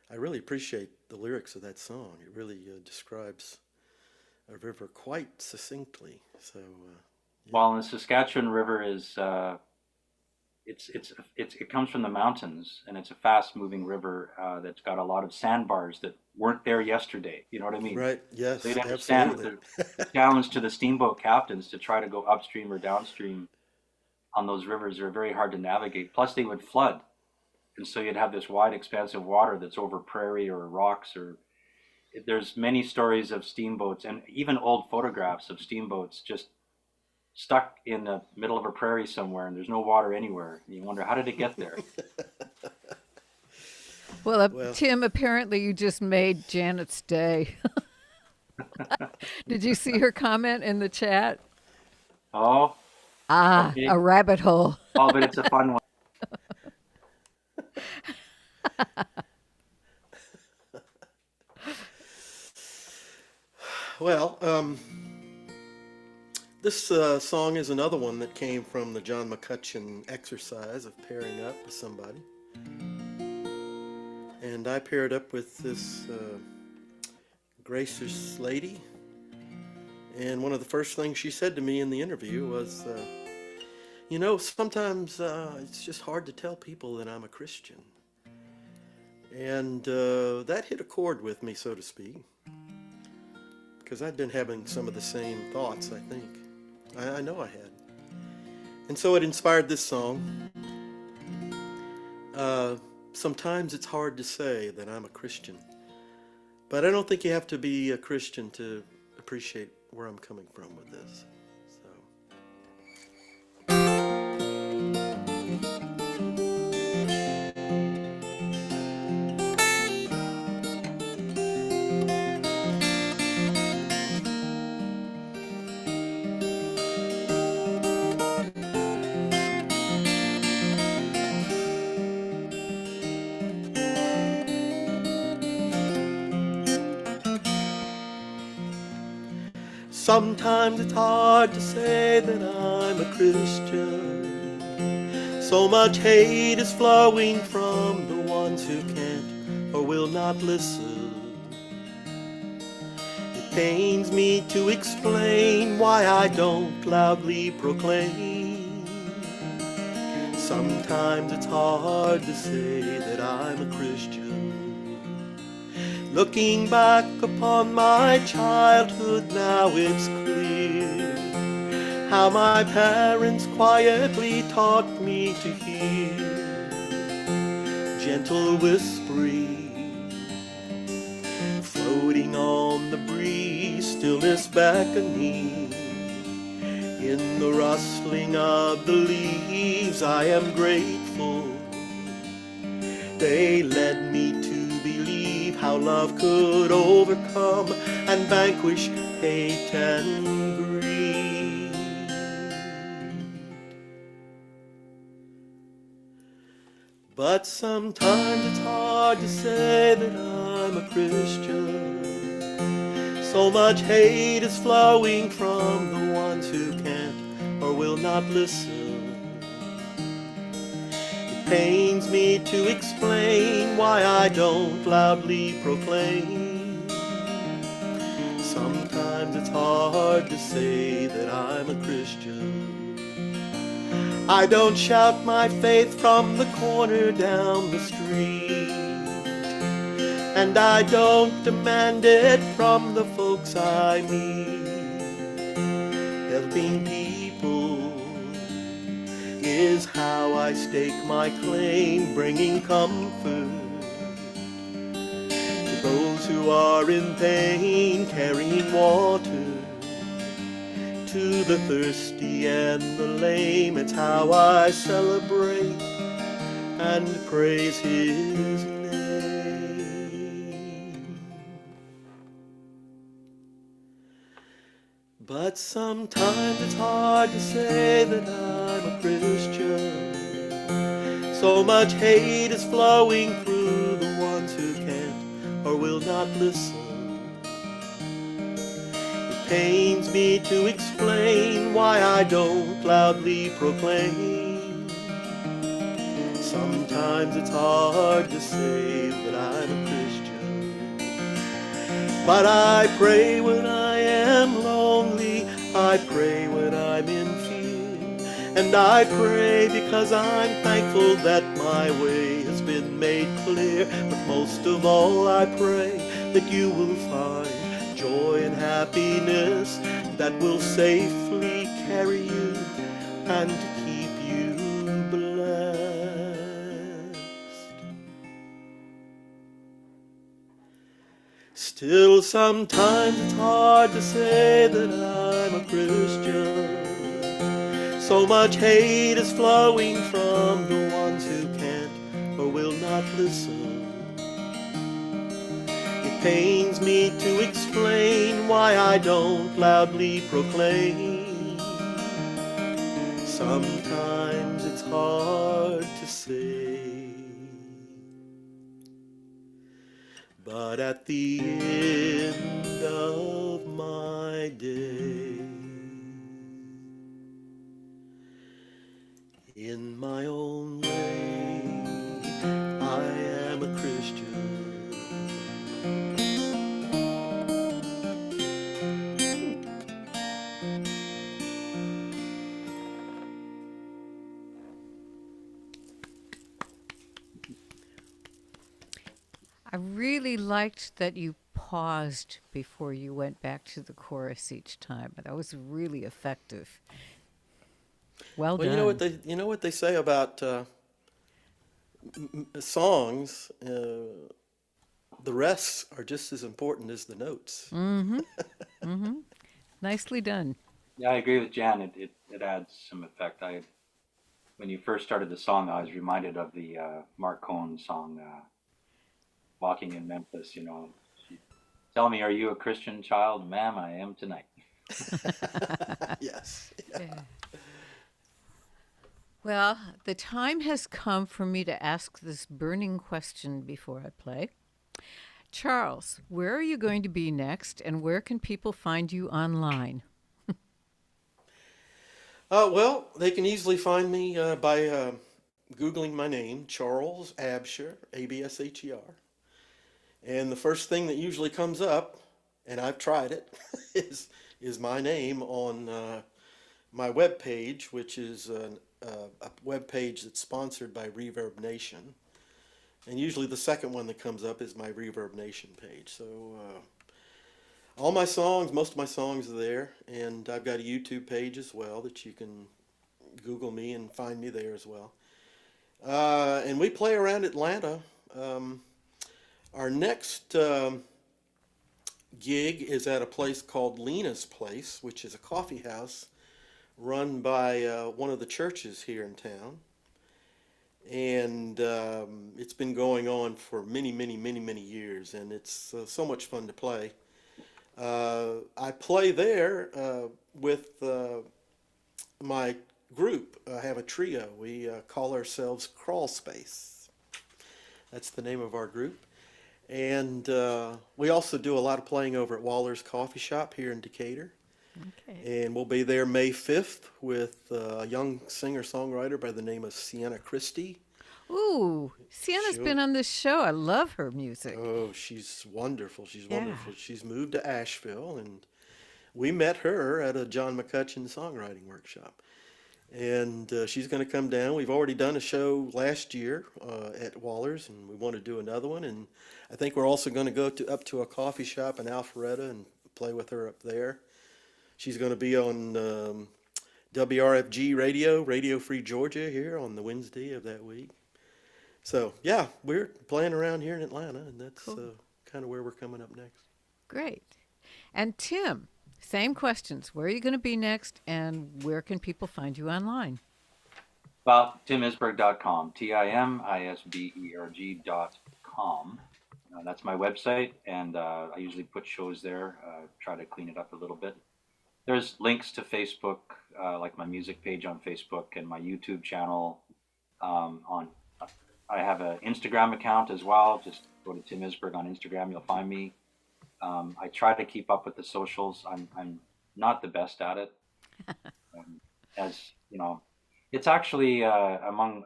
I really appreciate the lyrics of that song. It really describes a river quite succinctly. So, yeah. Well, the Saskatchewan River is it comes from the mountains, and it's a fast-moving river that's got a lot of sandbars that weren't there yesterday. You know what I mean? Right, yes, So you'd understand absolutely. the challenge to the steamboat captains to try to go upstream or downstream on those rivers are very hard to navigate. Plus, they would flood, and so you'd have this wide expanse of water that's over prairie or rocks. Or there's many stories of steamboats, and even old photographs of steamboats just stuck in the middle of a prairie somewhere, and there's no water anywhere. And you wonder, how did it get there? Well, Well, Tim, apparently you just made Janet's day. Did you see her comment in the chat? Oh, Ah, okay. a rabbit hole. Oh, but it's a fun one. well, this song is another one that came from the John McCutcheon exercise of pairing up with somebody. And I paired up with this gracious lady. And one of the first things she said to me in the interview was, sometimes it's just hard to tell people that I'm a Christian. And that hit a chord with me, so to speak, because I'd been having some of the same thoughts, I think. I know I had. And so it inspired this song. Sometimes it's hard to say that I'm a Christian, but I don't think you have to be a Christian to appreciate where I'm coming from with this. Sometimes it's hard to say that I'm a Christian. So much hate is flowing from the ones who can't or will not listen. It pains me to explain why I don't loudly proclaim. Sometimes it's hard to say that I'm a Christian. Looking back upon my childhood, now it's clear how my parents quietly taught me to hear gentle whispering, floating on the breeze, stillness beckoning. In the rustling of the leaves, I am grateful. They led me to believe how love could overcome and vanquish hate and greed. But sometimes it's hard to say that I'm a Christian. So much hate is flowing from the ones who can't or will not listen. It pains me to explain why I don't loudly proclaim. Sometimes it's hard to say that I'm a Christian. I don't shout my faith from the corner down the street, and I don't demand it from the folks I meet. Helping people is how I stake my claim, bringing comfort to those who are in pain, carrying water to the thirsty and the lame. It's how I celebrate and praise His name. But sometimes it's hard to say that I'm a Christian. So much hate is flowing through the ones who can't or will not listen. It pains me to explain why I don't loudly proclaim. Sometimes it's hard to say that I'm a Christian. But I pray when I am lonely, I pray when I'm in fear, and I pray because I'm thankful that my way has been made clear. But most of all I pray that you will find joy and happiness that will safely carry you and keep you blessed. Still sometimes it's hard to say that I'm a Christian. So much hate is flowing from the ones who can't or will not listen. It pains me to explain why I don't loudly proclaim. Sometimes it's hard to say. But at the end of my day, in my own way, I am a Christian. I really liked that you paused before you went back to the chorus each time. That was really effective. Well Well, done. you know what they say about songs. The rests are just as important as the notes. Nicely done. Yeah, I agree with Jan. It adds some effect. When you first started the song, I was reminded of the Mark Cohn song, "Walking in Memphis." You know, tell me, are you a Christian child, ma'am? I am tonight. Yes. Yeah. Well, the time has come for me to ask this burning question before I play. Charles, where are you going to be next, and where can people find you online? Well, they can easily find me by Googling my name, Charles Absher, Absher. And the first thing that usually comes up, and I've tried it, is my name on my web page, which is a web page that's sponsored by Reverb Nation. And usually the second one that comes up is my Reverb Nation page. So all my songs, most of my songs are there, and I've got a YouTube page as well that you can Google me and find me there as well. And we play around Atlanta. Um, our next gig is at a place called Lena's Place, which is a coffee house run by one of the churches here in town. And it's been going on for many, many, many, many years, and it's so much fun to play. I play there with my group. I have a trio. We call ourselves Crawl Space. That's the name of our group. And we also do a lot of playing over at Waller's Coffee Shop here in Decatur. Okay. And we'll be there May 5th with a young singer-songwriter by the name of Sienna Christie. Ooh, Sienna's She'll, been on this show. I love her music. oh, she's wonderful. She's Yeah. wonderful. She's moved to Asheville, and we met her at a John McCutcheon songwriting workshop. And she's going to come down. We've already done a show last year at Waller's, and we want to do another one. And I think we're also going to go up to a coffee shop in Alpharetta and play with her up there. She's going to be on WRFG Radio, Radio Free Georgia, here on the Wednesday of that week. So, yeah, we're playing around here in Atlanta, and that's Cool. kind of where we're coming up next. Great. And Tim, same questions. Where are you going to be next, and where can people find you online? Well, timisberg.com, timisberg.com. That's my website, and I usually put shows there, try to clean it up a little bit. There's links to Facebook, like my music page on Facebook and my YouTube channel. I have an Instagram account as well. Just go to Tim Isberg on Instagram. You'll find me. I try to keep up with the socials. I'm not the best at it. As you know, it's actually among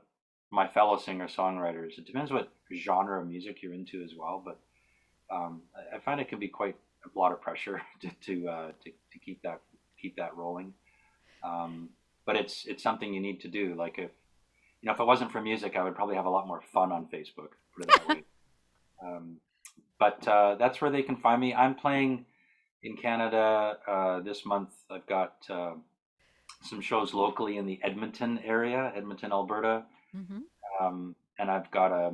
my fellow singer-songwriters. It depends what genre of music you're into as well. But I find it can be quite a lot of pressure to keep that rolling. But it's something you need to do. Like if it wasn't for music, I would probably have a lot more fun on Facebook. Put it that way. But that's where they can find me. I'm playing in Canada this month. I've got some shows locally in the Edmonton area, Edmonton, Alberta. Mm-hmm. And I've got a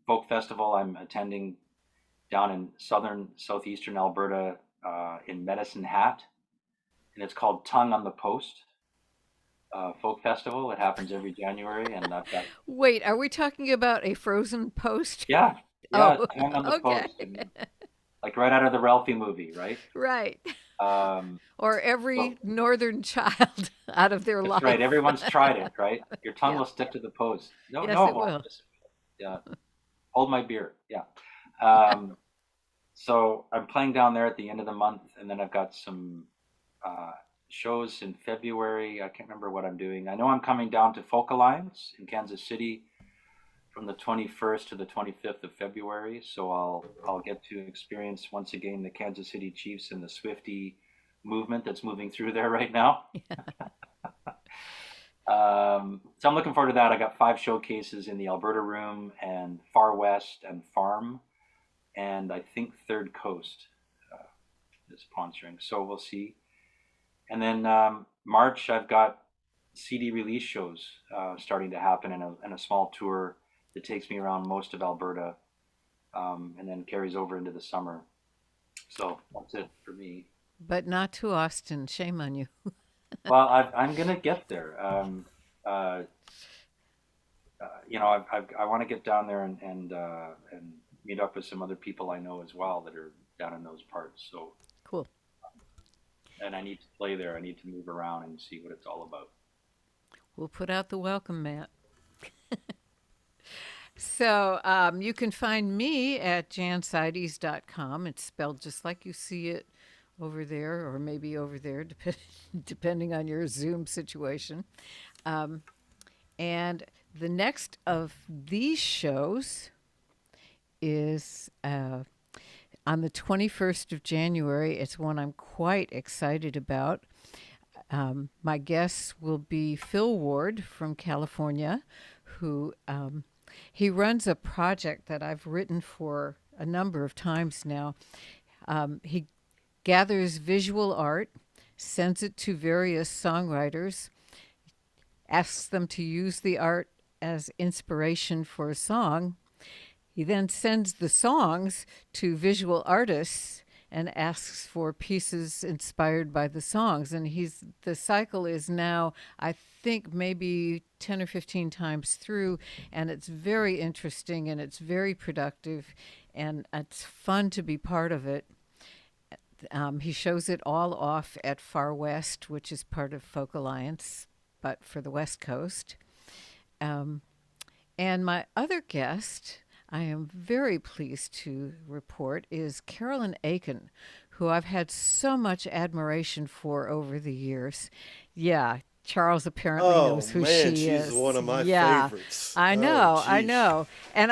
folk festival I'm attending down in southeastern Alberta in Medicine Hat. And it's called Tongue on the Post Folk Festival. It happens every January. And I've got... Wait, are we talking about a frozen post? Yeah. Oh, Tongue on the okay. Post. And, like right out of the Ralphie movie, right? Right. Um, Or every well, northern child out of their that's life. right. Everyone's tried it, right? Your tongue Yeah. will stick to the post. No, Yes, no. it will. Yeah. Hold my beer. Yeah. Um, so I'm playing down there at the end of the month, and then I've got some shows in February. I can't remember what I'm doing. I know I'm coming down to Folk Alliance in Kansas City from the 21st to the 25th of February. So I'll get to experience once again the Kansas City Chiefs and the Swiftie movement that's moving through there right now. So I'm looking forward to that. I got 5 showcases in the Alberta Room and Far West and Farm, and I think Third Coast is sponsoring. So we'll see. And then March, I've got CD release shows starting to happen in a small tour that takes me around most of Alberta, and then carries over into the summer. So that's it for me. But not to Austin. Shame on you. Well, I'm gonna get there. I want to get down there and meet up with some other people I know as well that are down in those parts. So, Cool. and I need to play there. I need to move around and see what it's all about. We'll put out the welcome mat. So you can find me at janseides.com. It's spelled just like you see it over there, or maybe over there, depending on your Zoom situation. And the next of these shows is on the 21st of January. It's one I'm quite excited about. My guest will be Phil Ward from California, who he runs a project that I've written for a number of times now. He gathers visual art, sends it to various songwriters, asks them to use the art as inspiration for a song. He then sends the songs to visual artists and asks for pieces inspired by the songs. And the cycle is now, I think, maybe 10 or 15 times through, and it's very interesting and it's very productive, and it's fun to be part of it. He shows it all off at Far West, which is part of Folk Alliance, but for the West Coast. And my other guest, I am very pleased to report, is Carolyn Aiken, who I've had so much admiration for over the years. Yeah, Charles apparently knows who she is. She's one of my Yeah, favorites. I know, I know. And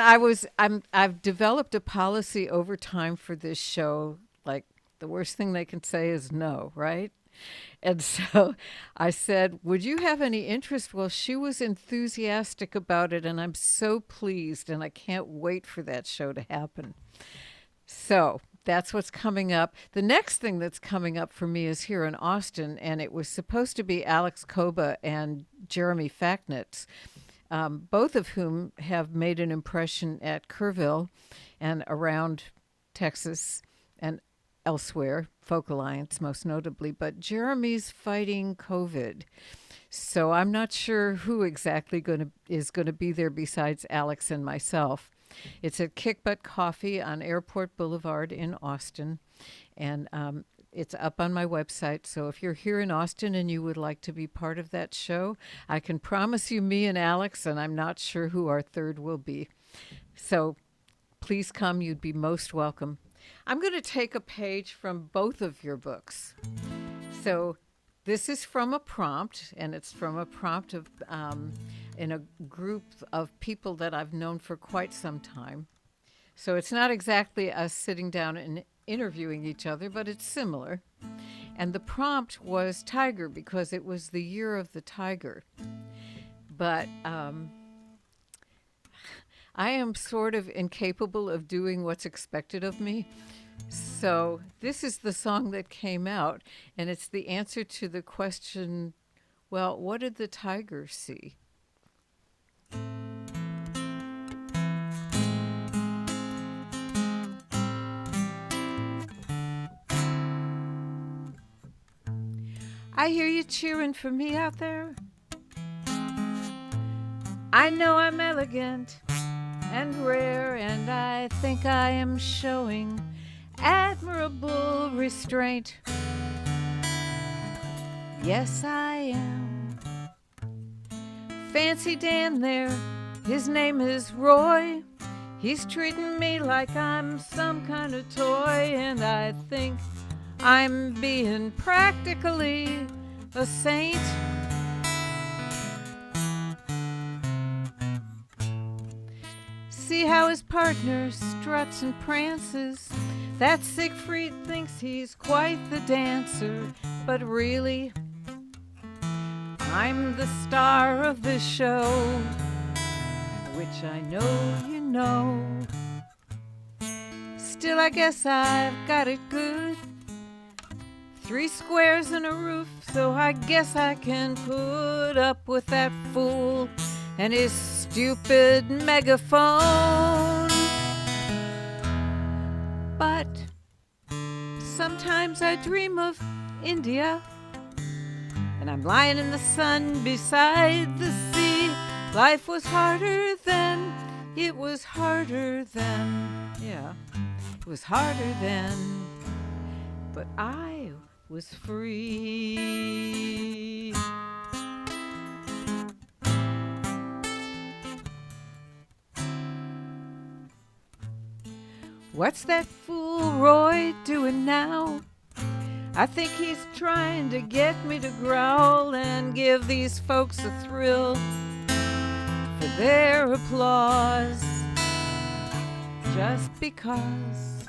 I've developed a policy over time for this show. Like, the worst thing they can say is no, right? And so I said, would you have any interest? Well, she was enthusiastic about it, and I'm so pleased, and I can't wait for that show to happen. So that's what's coming up. The next thing that's coming up for me is here in Austin, and it was supposed to be Alex Koba and Jeremy Facknitz, both of whom have made an impression at Kerrville and around Texas and elsewhere, Folk Alliance most notably, but Jeremy's fighting COVID. So I'm not sure who exactly is going to be there besides Alex and myself. It's at Kick Butt Coffee on Airport Boulevard in Austin, and it's up on my website. So if you're here in Austin and you would like to be part of that show, I can promise you me and Alex, and I'm not sure who our third will be. So please come. You'd be most welcome. I'm going to take a page from both of your books. So this is from a prompt, and it's from a prompt of in a group of people that I've known for quite some time. So it's not exactly us sitting down and interviewing each other, but it's similar. And the prompt was tiger, because it was the year of the tiger. But I am sort of incapable of doing what's expected of me. So this is the song that came out, and it's the answer to the question, well, what did the tiger see? I hear you cheering for me out there. I know I'm elegant and rare, and I think I am showing admirable restraint. Yes, I am. Fancy Dan there, his name is Roy. He's treating me like I'm some kind of toy, and I think I'm being practically a saint. See how his partner struts and prances. That Siegfried thinks he's quite the dancer, but really, I'm the star of the show, which I know you know. Still, I guess I've got it good. 3 squares and a roof, so I guess I can put up with that fool and his stupid megaphone. But sometimes I dream of India, and I'm lying in the sun beside the sea. Life was harder then, it was harder then. Yeah, it was harder then, but I was free. What's that fool Roy doing now? I think he's trying to get me to growl and give these folks a thrill for their applause. Just because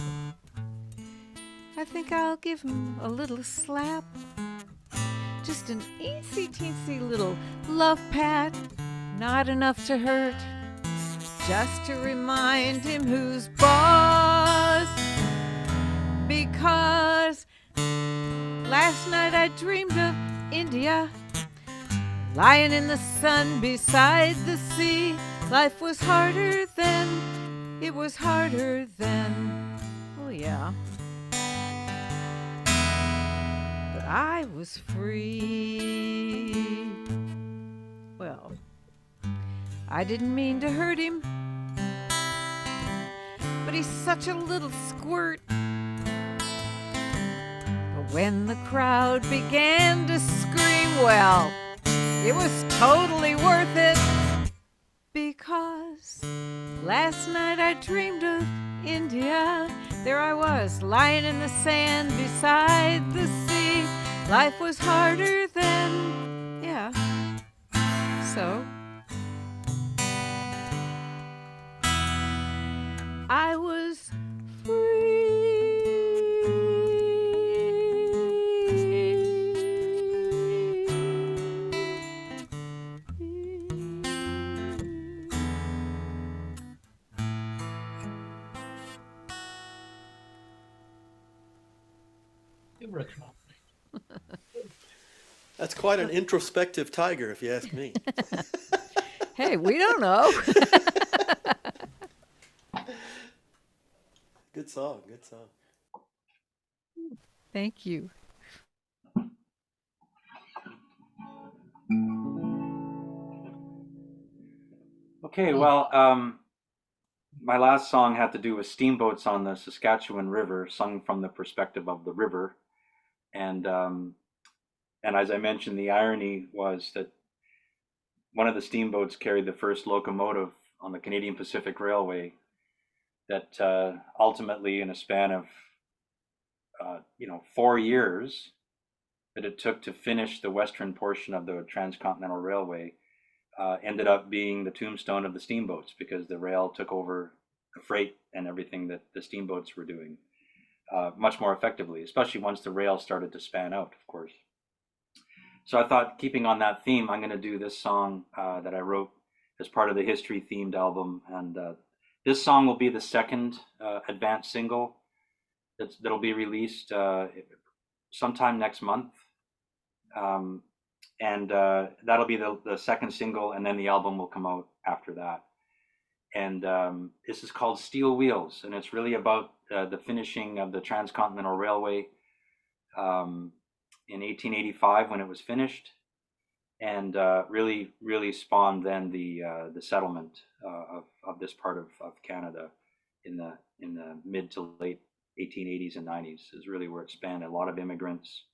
I think I'll give him a little slap. Just an eensy-teensy little love pat, not enough to hurt, just to remind him who's boss. Because last night I dreamed of India, lying in the sun beside the sea. Life was harder then, it was harder then. Oh yeah. But I was free. Well, I didn't mean to hurt him, but he's such a little squirt. But when the crowd began to scream, well, it was totally worth it. Because last night I dreamed of India. There I was, lying in the sand beside the sea. Life was harder then, yeah. So I was That's quite an introspective tiger, if you ask me. Hey, we don't know. Good song, good song. Thank you. Okay, well, my last song had to do with steamboats on the Saskatchewan River, sung from the perspective of the river. And as I mentioned, the irony was that one of the steamboats carried the first locomotive on the Canadian Pacific Railway that ultimately, in a span of 4 years that it took to finish the western portion of the Transcontinental Railway, ended up being the tombstone of the steamboats, because the rail took over the freight and everything that the steamboats were doing much more effectively, especially once the rail started to span out, of course. So I thought, keeping on that theme, I'm going to do this song that I wrote as part of the history themed album. And this song will be the second advanced single that'll be released sometime next month. And that'll be the second single, and then the album will come out after that. And this is called Steel Wheels, and it's really about the finishing of the Transcontinental Railway in 1885 when it was finished, and really spawned then the settlement of this part of Canada in the mid to late 1880s and 90s is really where it spanned. A lot of immigrants.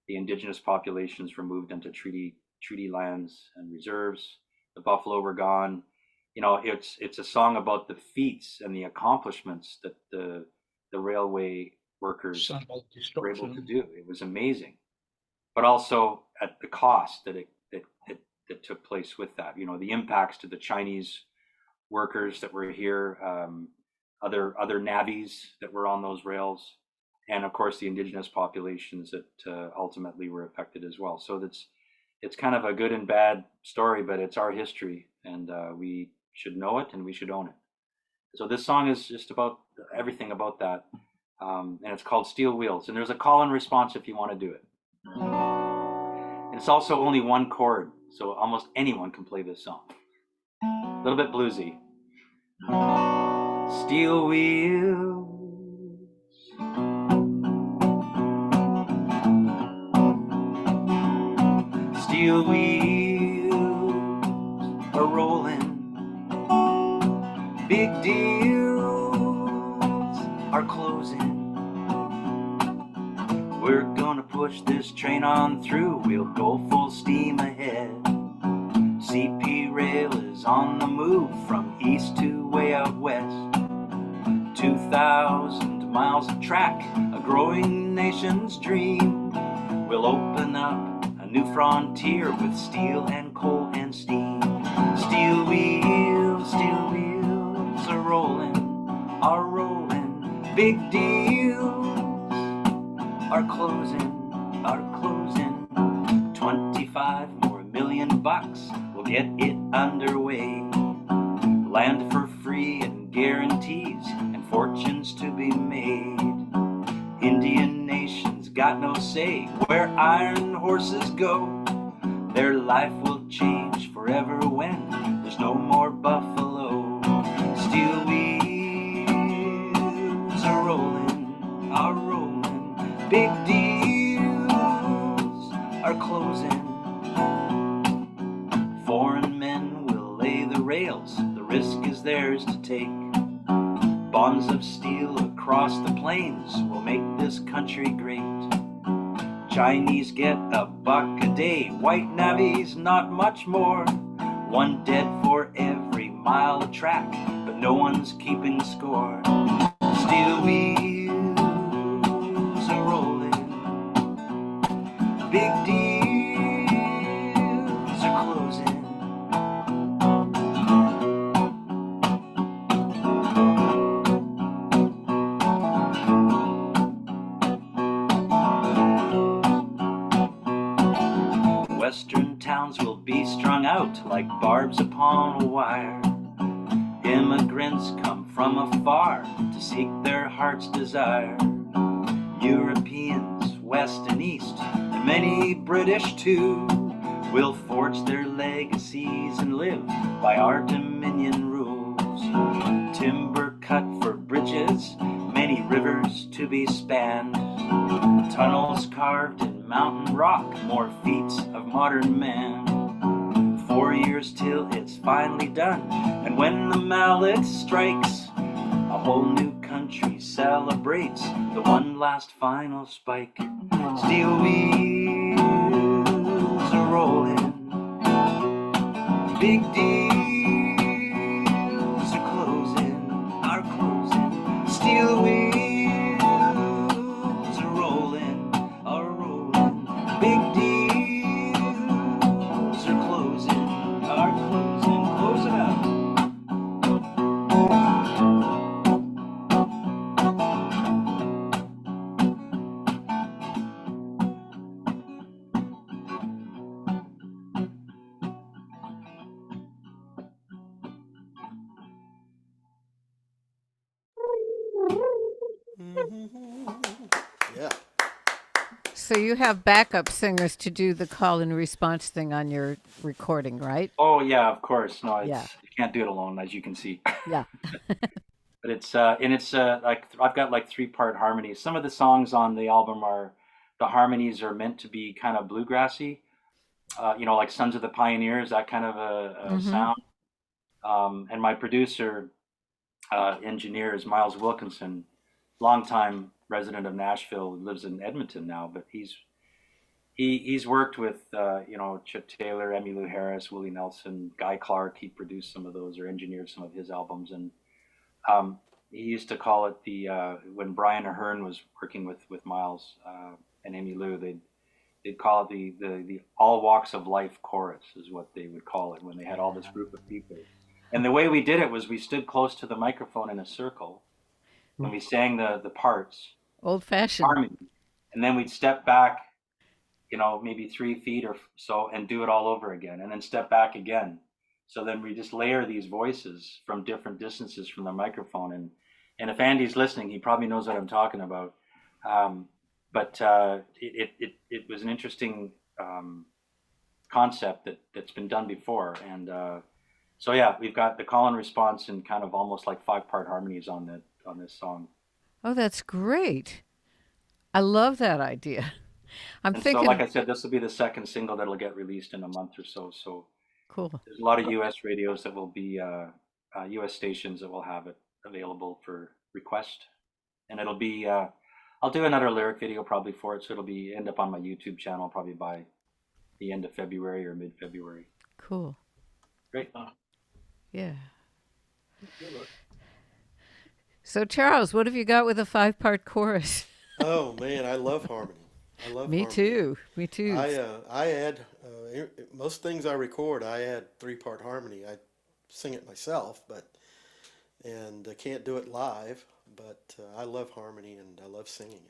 The indigenous populations were moved into treaty lands and reserves. The buffalo were gone. It's a song about the feats and the accomplishments that the railway workers were able to do. It was amazing, but also at the cost that that took place with that. The impacts to the Chinese workers that were here, other navvies that were on those rails, and of course the indigenous populations that ultimately were affected as well. So it's kind of a good and bad story, but it's our history, and we should know it and we should own it. So this song is just about everything about that, and it's called Steel Wheels. And there's a call and response if you want to do it. And it's also only one chord, so almost anyone can play this song. A little bit bluesy. Steel wheels, steel wheels are rolling, big deals are closing. We're gonna push this train on through, we'll go full steam ahead. CP rail is on the move from east to way out west. 2,000 2,000 miles of track, a growing nation's dream. We'll open up a new frontier with steel and coal and steam. Steel wheels are rolling, are rolling. Big deals are closing, are closing. 25 more million bucks will get it underway. Land for free and guarantees and fortunes to be made. Indian nations got no say where iron horses go. Their life will change forever when there's no more buffalo. Steel wheels are rolling, are rolling. Big deals are closing. Foreign men will lay the rails, the risk is theirs to take. Bonds of steel across the plains will make this country great. Chinese get $1 a day, white navvies not much more. One dead for every mile of track, but no one's keeping score. Steel wheels are rolling, big deals are closing. Western towns will be strung out like barbs upon a wire. Immigrants come from afar to seek their heart's desire. Europeans, west and east, and many British too, will forge their legacies and live by our dominion rules. Timber cut for bridges, many rivers to be spanned. Tunnels carved in mountain rock, more feats of modern man. 4 years till it's finally done, and when the mallet strikes, a whole new country celebrates the one last final spike. Steel wheels are rolling, big deals are closing, are closing. Steel wheels are rolling, are rolling. Big deals are closing, are closing. Close it out. Yeah. So you have backup singers to do the call and response thing on your recording, right? Oh yeah, of course. No, Yeah. you can't do it alone, as you can see. Yeah. But it's like I've got like 3-part harmonies. Some of the songs on the album are the harmonies are meant to be kind of bluegrassy, like Sons of the Pioneers, that kind of a Mm-hmm. sound. And my producer engineer is Miles Wilkinson, longtime resident of Nashville, lives in Edmonton now, but he's worked with Chip Taylor, Emmylou Harris, Willie Nelson, Guy Clark. He produced some of those or engineered some of his albums, and he used to call it the when Brian Ahern was working with Miles and Emmylou, they'd call it the all walks of life chorus is what they would call it when they had all this group of people. And the way we did it was we stood close to the microphone in a circle when we sang the parts, Old fashioned. harmony, and then we'd step back, maybe 3 feet or so, and do it all over again, and then step back again. So then we just layer these voices from different distances from the microphone, and if Andy's listening, he probably knows what I'm talking about. But it was an interesting concept that's been done before, and so yeah, we've got the call and response and kind of almost like 5-part harmonies on this song. Oh, that's great. I love that idea. I'm And so, like thinking, I said, this will be the second single that'll get released in a month or so. So cool. there's a lot of U.S. radios that will be U.S. stations that will have it available for request, and it'll be. I'll do another lyric video probably for it, so it'll be end up on my YouTube channel probably by the end of February or mid-February. Cool. Great. Yeah. So, Charles, what have you got with a 5-part chorus? Oh man, I love harmony. I love Me harmony. too. Me too. I add most things I record. I add 3-part harmony. I sing it myself, and I can't do it live. But I love harmony and I love singing it.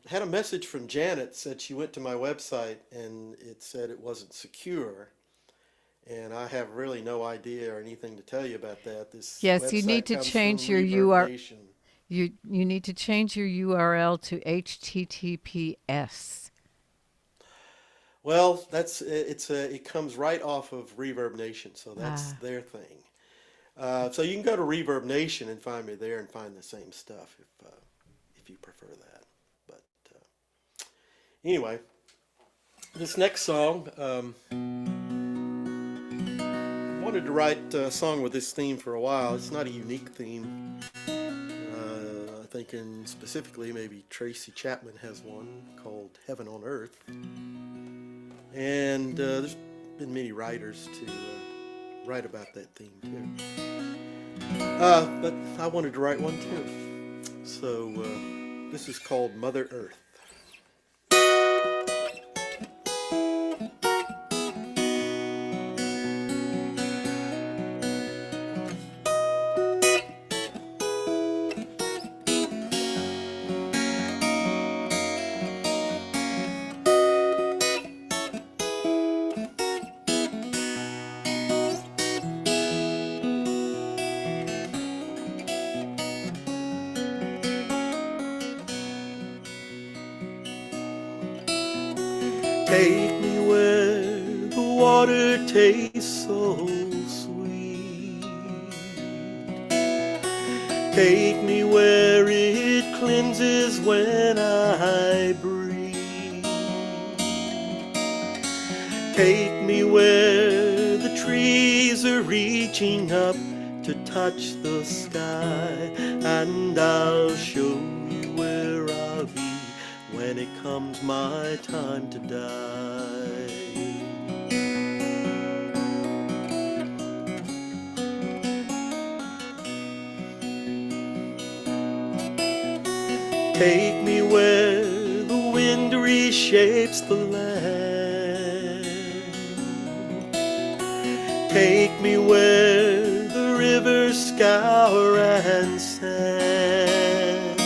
Had a message from Janet, said she went to my website and it said it wasn't secure. And I have really no idea or anything to tell you about that. This Yes, you need website to comes change from your Reverb URL. Nation. You need to change your URL to HTTPS. Well, it comes right off of Reverb Nation, so that's Ah. their thing. So you can go to Reverb Nation and find me there and find the same stuff if you prefer that. But anyway, this next song. Wanted to write a song with this theme for a while. It's not a unique theme. I think specifically maybe Tracy Chapman has one called Heaven on Earth. And there's been many writers to write about that theme too. But I wanted to write one too. So this is called Mother Earth. Take me where the water tastes so sweet. Take me where it cleanses when I breathe. Take me where the trees are reaching up to touch the sky, and I'll show you where I'll be when it comes my time to die. Take me where the wind reshapes the land. Take me where the rivers scour and sand.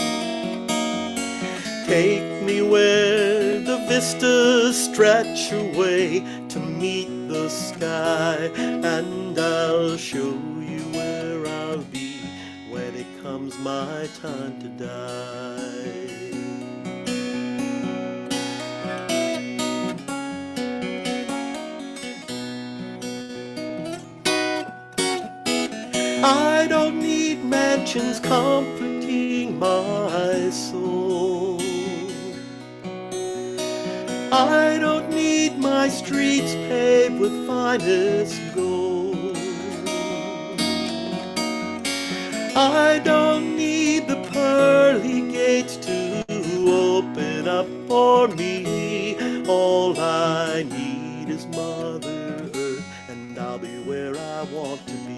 Take me where the vistas stretch away to meet the sky, and I'll show you where I'll be when it comes my time to die. I don't need mansions comforting my soul. I don't need my streets paved with finest gold. I don't need the pearly gates to open up for me. All I need is Mother Earth, and I'll be where I want to be.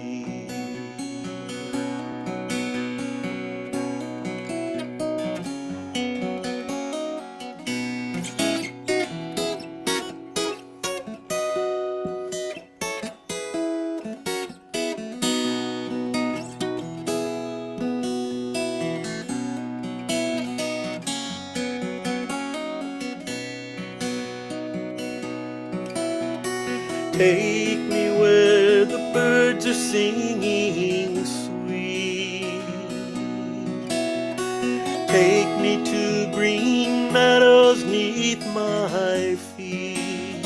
Take me where the birds are singing sweet. Take me to green meadows neath my feet.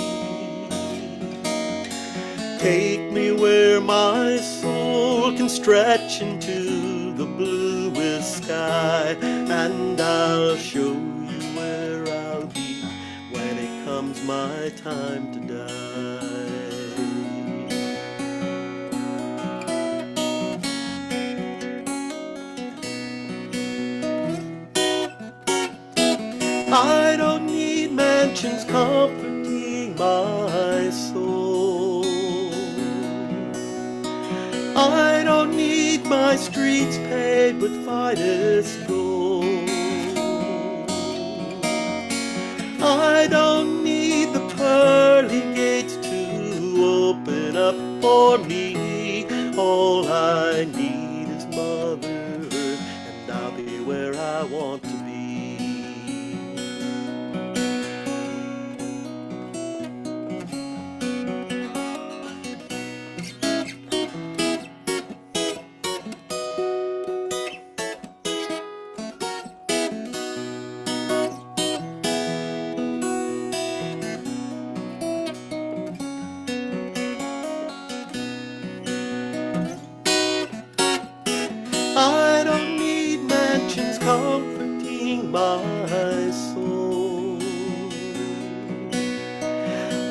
Take me where my soul can stretch into the bluest sky, and I'll show you where I'll be when it comes my time to die. I don't need mansions comforting my soul. I don't need my streets paved with finest gold. I don't need the pearly gates to open up for me. All I need is Mother Earth, and I'll be where I want to be. I don't need mansions comforting my soul.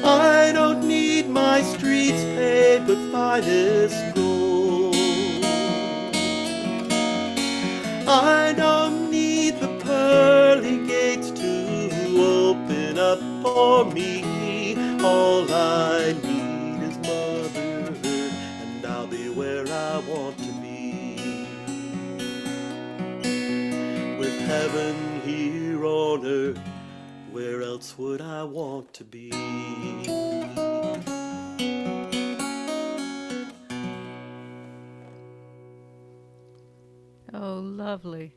I don't need my streets paved with finest gold. I don't need the pearly gates to open up for me. All I need is Mother Earth, and I'll be where I want to be. With heaven here on earth, where else would I want to be? Oh, lovely.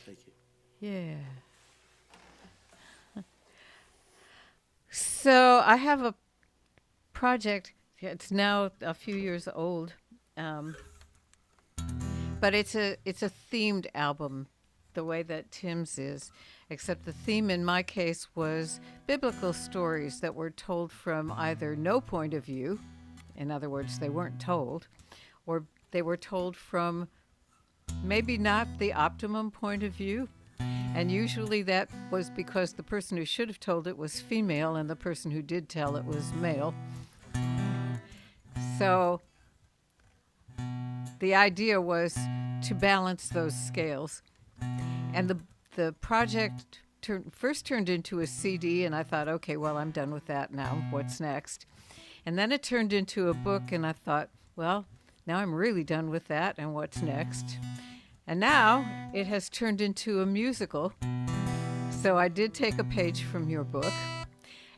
Thank you. Yeah. So I have a project. It's now a few years old, but it's a themed album, the way that Tim's is. Except the theme in my case was biblical stories that were told from either no point of view, in other words, they weren't told, or they were told from maybe not the optimum point of view. And usually that was because the person who should have told it was female and the person who did tell it was male. So the idea was to balance those scales. And the project first turned into a CD, and I thought, okay, well, I'm done with that now. What's next? And then it turned into a book, and I thought, well, now I'm really done with that, and what's next? And now it has turned into a musical. So I did take a page from your book.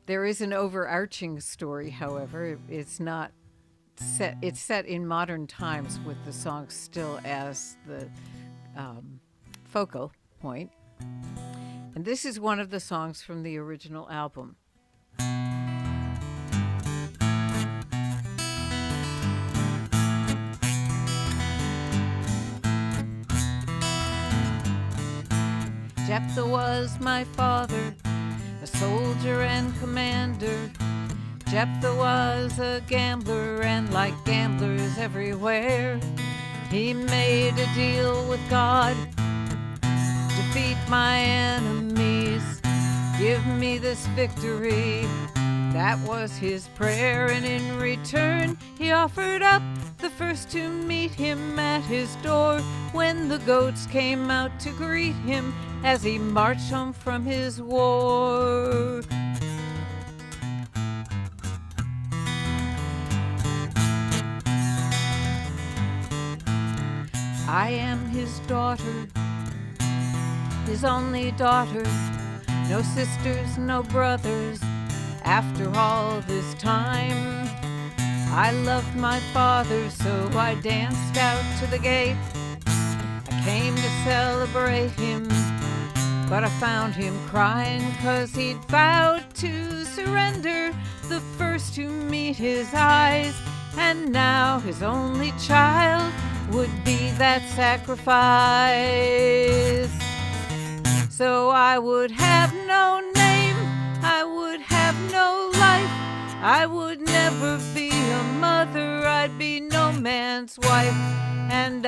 There is an overarching story, however. It's not set. It's set in modern times with the song still as the focal point. And this is one of the songs from the original album. Jephthah was my father, a soldier and commander. Jephthah was a gambler, and like gamblers everywhere, he made a deal with God. Defeat my enemies, give me this victory. That was his prayer, and in return he offered up the first to meet him at his door. When the goats came out to greet him as he marched home from his war. I am his daughter, his only daughter, no sisters, no brothers. After all this time, I loved my father, so I danced out to the gate. I came to celebrate him, but I found him crying 'cause he'd vowed to surrender the first to meet his eyes, and now his only child would be that sacrifice. So I would have no name, I would have no life, I would never be a mother, I'd be no man's wife, and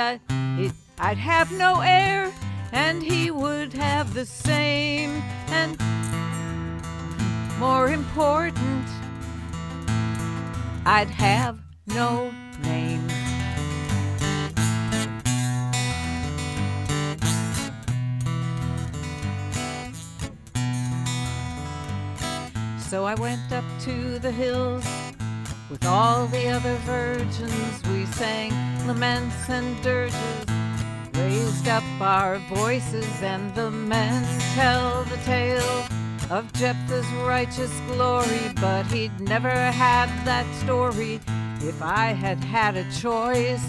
I'd have no heir, and he would have the same, and more important, I'd have no name. So I went up to the hills With all the other virgins we sang laments and dirges, raised up our voices, and the men tell the tale of Jephthah's righteous glory. But he'd never had that story if I had had a choice.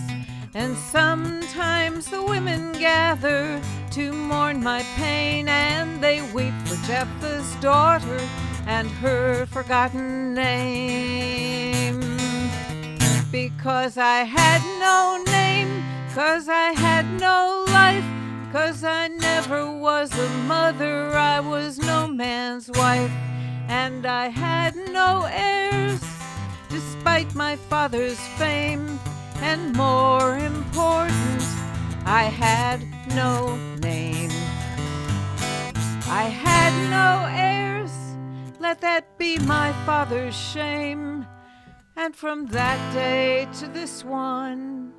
And sometimes the women gather to mourn my pain, and they weep for Jephthah's daughter and her forgotten name. Because I had no name, 'cause I had no life, 'cause I never was a mother, I was no man's wife, and I had no heirs, despite my father's fame, and more important, I had no name. I had no heirs, let that be my father's shame, and from that day to this one,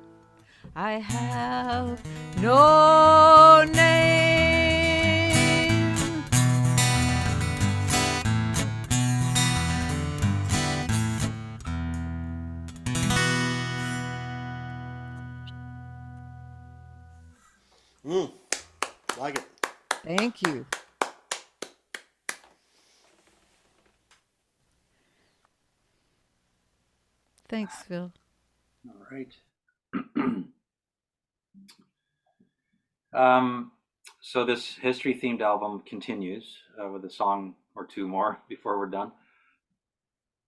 I have no name. Like it. Thank you. Thanks, Phil. All right. So this history-themed album continues with a song or two more before we're done.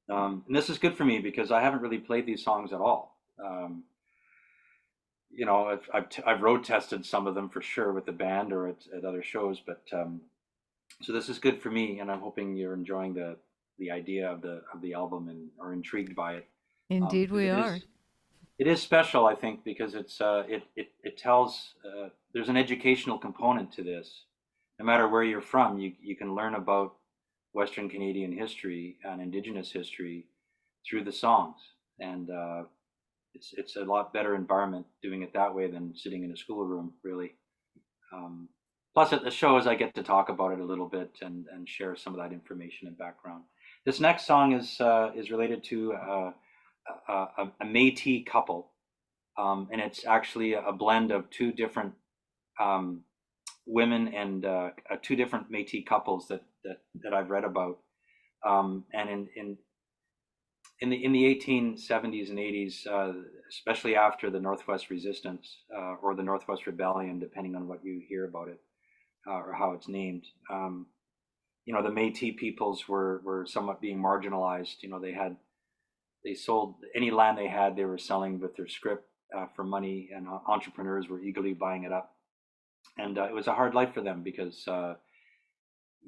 And this is good for me because I haven't really played these songs at all. You know, I've road tested some of them for sure with the band or at other shows, but so this is good for me, and I'm hoping you're enjoying the idea of the album and are intrigued by it. Indeed, we are. It is special, I think, because it tells there's an educational component to this. No matter where you're from, you can learn about Western Canadian history and Indigenous history through the songs, and it's a lot better environment doing it that way than sitting in a schoolroom, really. Plus, at the shows, I get to talk about it a little bit and share some of that information and background. This next song is related to a Métis couple, and it's actually a blend of two different women and two different Métis couples that I've read about. And in the 1870s and 80s, especially after the Northwest Resistance or the Northwest Rebellion, depending on what you hear about it or how it's named, you know, the Métis peoples were somewhat being marginalized. You know, they sold any land they had, they were selling with their scrip for money, and entrepreneurs were eagerly buying it up. And it was a hard life for them because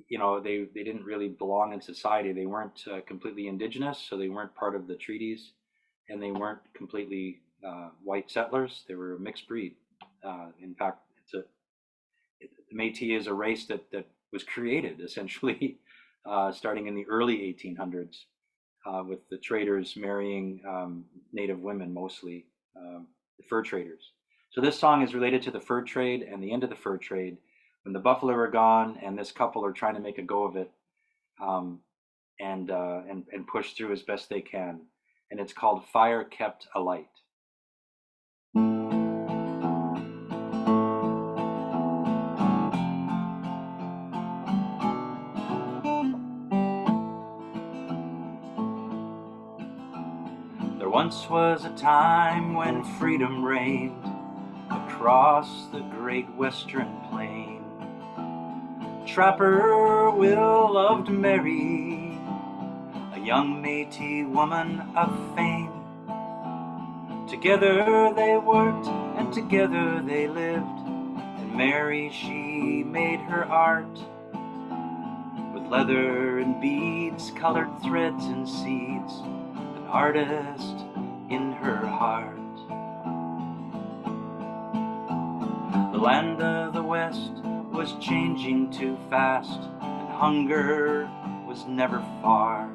you know, they didn't really belong in society. They weren't completely indigenous, so they weren't part of the treaties, and they weren't completely white settlers. They were a mixed breed. In fact, Métis is a race that was created essentially starting in the early 1800s with the traders marrying native women, mostly the fur traders. So this song is related to the fur trade and the end of the fur trade, when the buffalo are gone and this couple are trying to make a go of it and push through as best they can. And it's called Fire Kept Alight. There once was a time when freedom reigned across the great western plain. Trapper Will loved Mary, a young Métis woman of fame. Together they worked and together they lived, and Mary, she made her art with leather and beads, colored threads and seeds, an artist in her heart. The land of the West was changing too fast, and hunger was never far.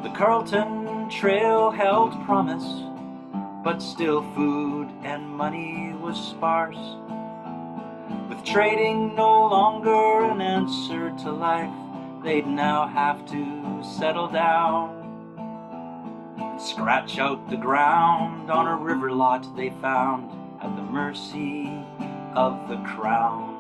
The Carlton Trail held promise, but still food and money was sparse. With trading no longer an answer to life, they'd now have to settle down. scratch out the ground on a river lot they found at the mercy of the crown.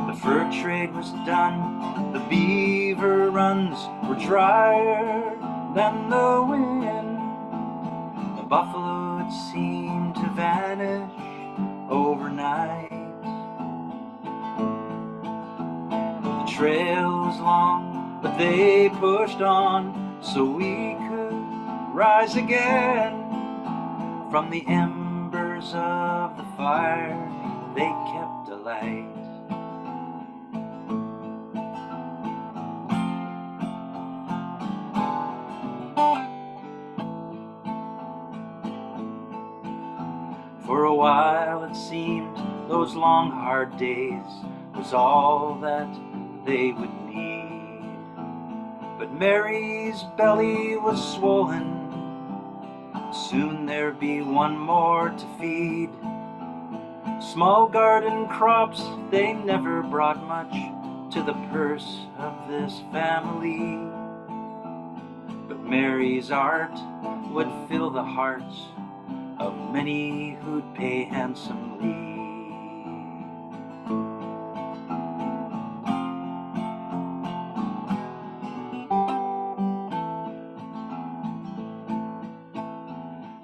The fur trade was done, the beaver runs were drier than the wind. The buffalo had seemed to vanish overnight. The trail was long, but they pushed on so we could rise again. From the embers of the fire they kept alight. For a while it seemed those long hard days was all that they would need. But Mary's belly was swollen, soon there'd be one more to feed. Small garden crops, they never brought much to the purse of this family. But Mary's art would fill the hearts of many who'd pay handsomely.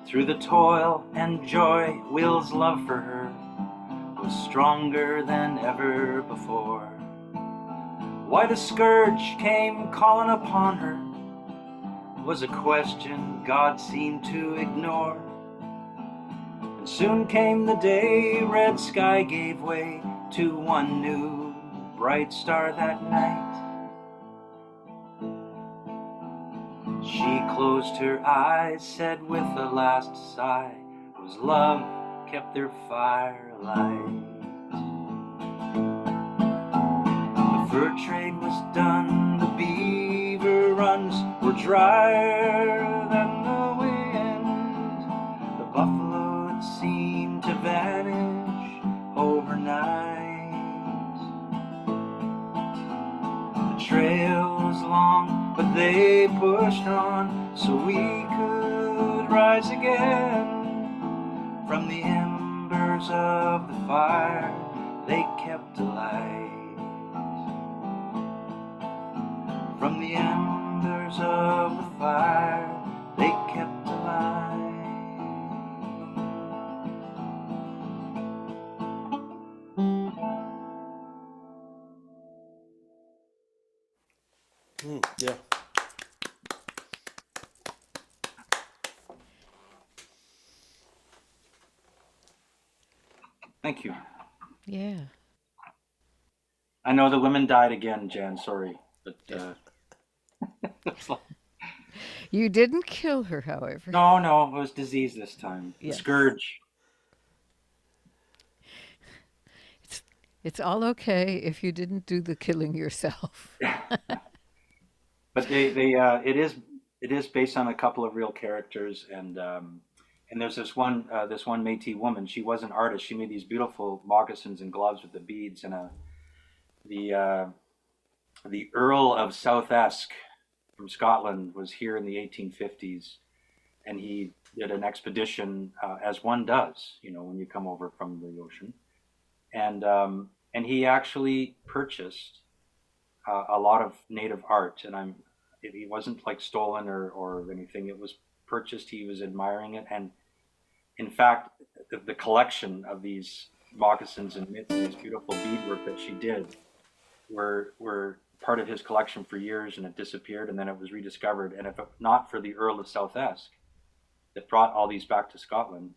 Through the toil and joy, Will's love for her was stronger than ever before. Why the scourge came calling upon her was a question God seemed to ignore. And soon came the day, red sky gave way to one new bright star that night. She closed her eyes, said with a last sigh, whose love kept their fire alight. The fur trade was done, the beaver runs were drier than the wind. The buffalo had seemed to vanish overnight. The trail was long, but they pushed on so we could rise again. From the embers of the fire they kept alight. From the embers of the fire they kept alight. Yeah. Thank you. Yeah. I know the women died again, Jan, sorry. But it's like, You didn't kill her, however. no, it was disease this time. The Yes. scourge. It's all okay if you didn't do the killing yourself. But it is based on a couple of real characters, and there's this one Métis woman. She was an artist. She made these beautiful moccasins and gloves with the beads, and the Earl of South Esk from Scotland was here in the 1850s, and he did an expedition, as one does, when you come over from the ocean, and he actually purchased a lot of native art, and he wasn't like stolen or anything. It was purchased. He was admiring it, and in fact, the collection of these moccasins and mitts and this beautiful beadwork that she did were part of his collection for years, and it disappeared, and then it was rediscovered. And if not for the Earl of South Esk that brought all these back to Scotland,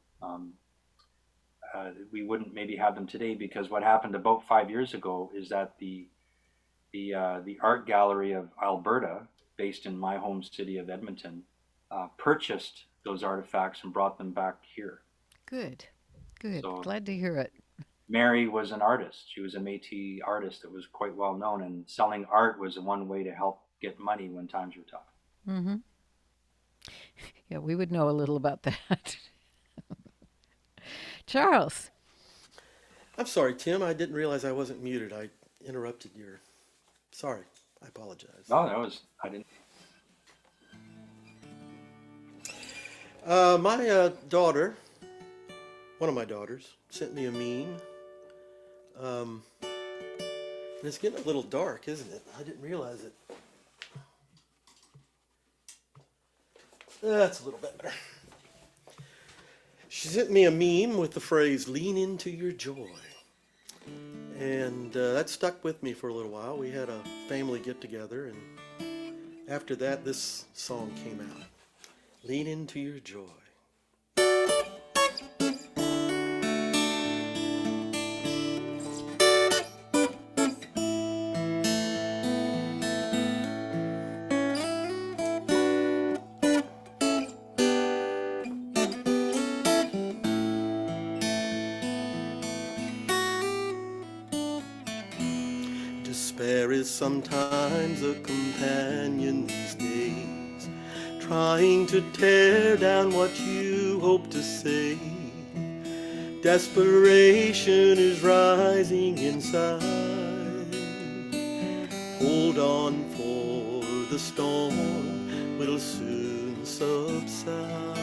we wouldn't maybe have them today, because what happened about 5 years ago is that the art gallery of Alberta, based in my home city of Edmonton, purchased those artifacts and brought them back here. Good. Good. So- Glad to hear it. Mary was an artist. She was a Métis artist that was quite well known, and selling art was one way to help get money when times were tough. Mm-hmm. Yeah, we would know a little about that. Charles. I'm sorry, Tim. I didn't realize I wasn't muted. I interrupted your. Sorry. I apologize. No, I didn't. My daughter, one of my daughters, sent me a meme. And it's getting a little dark, isn't it? I didn't realize it. That's a little better. She sent me a meme with the phrase, lean into your joy. And that stuck with me for a little while. We had a family get together, and after that, this song came out. Lean into your joy. Despair is sometimes a companion these days, trying to tear down what you hope to save. Desperation is rising inside. Hold on, for the storm will soon subside.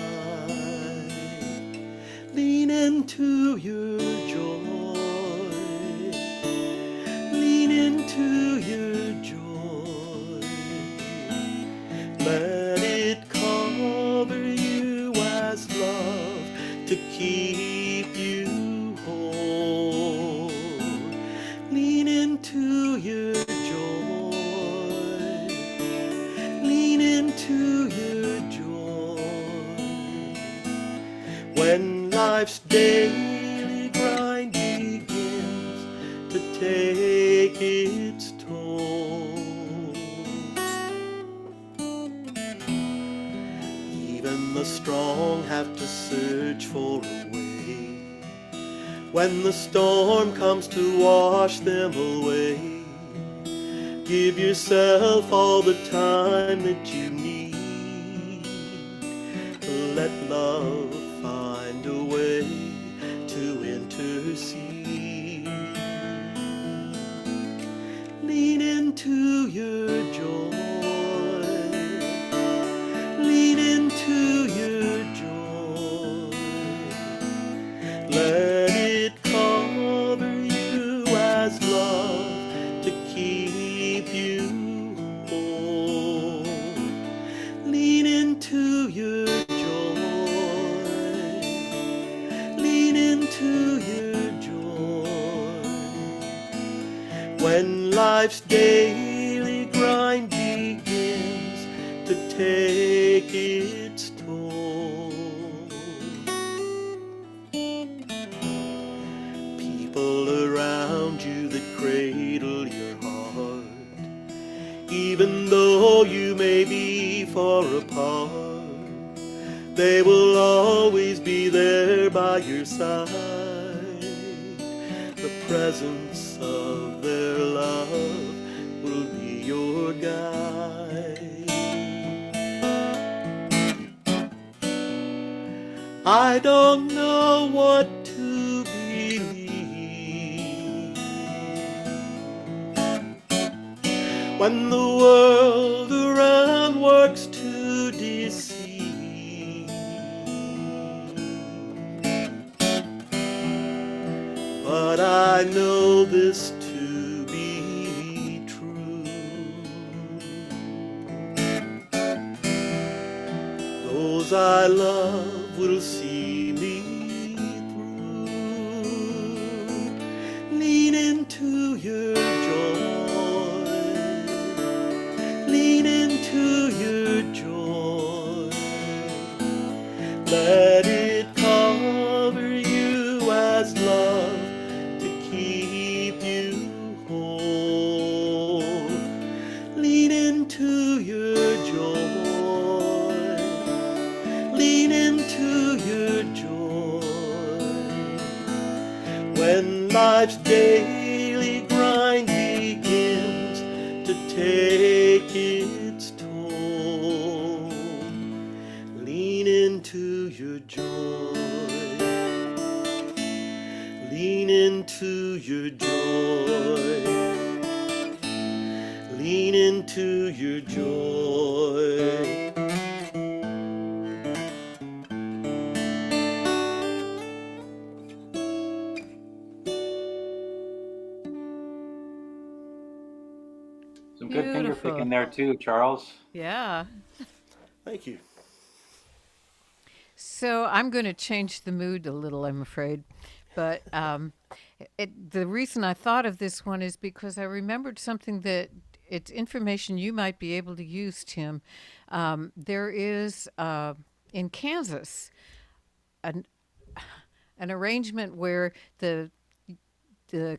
Lean into your joy. Lean into your joy. Let it cover you as love to keep you whole. Lean into your joy. Lean into your joy. When life's daily grind begins to take its toll, even the strong have to search for a way. When the storm comes to wash them away, give yourself all the time that you need. Let love find a way to intercede. Lean into your joy. Lean into your joy. Let it cover you as love to keep you whole. Lean into your joy. Lean into your joy. When life's daily grind begins to take its toll, people around you that cradle your heart, even though you may be far apart, they will always be there by your side. The presence of their love will be your guide. I don't know what to believe when the world around works to deceive, but I know this to be true. Those I love will see me through. Lean into your joy. Lean into your joy. Let it cover you as love to keep you whole. Lean into your joy. Lean into your joy. When life's daily grind begins to take its toll, lean into your joy. Lean into your joy. Lean into your joy. good finger Beautiful. picking there too, Charles. Yeah. Thank you. So I'm going to change the mood a little, I'm afraid. But the reason I thought of this one is because I remembered something that it's information you might be able to use, Tim. There is in Kansas an, an arrangement where the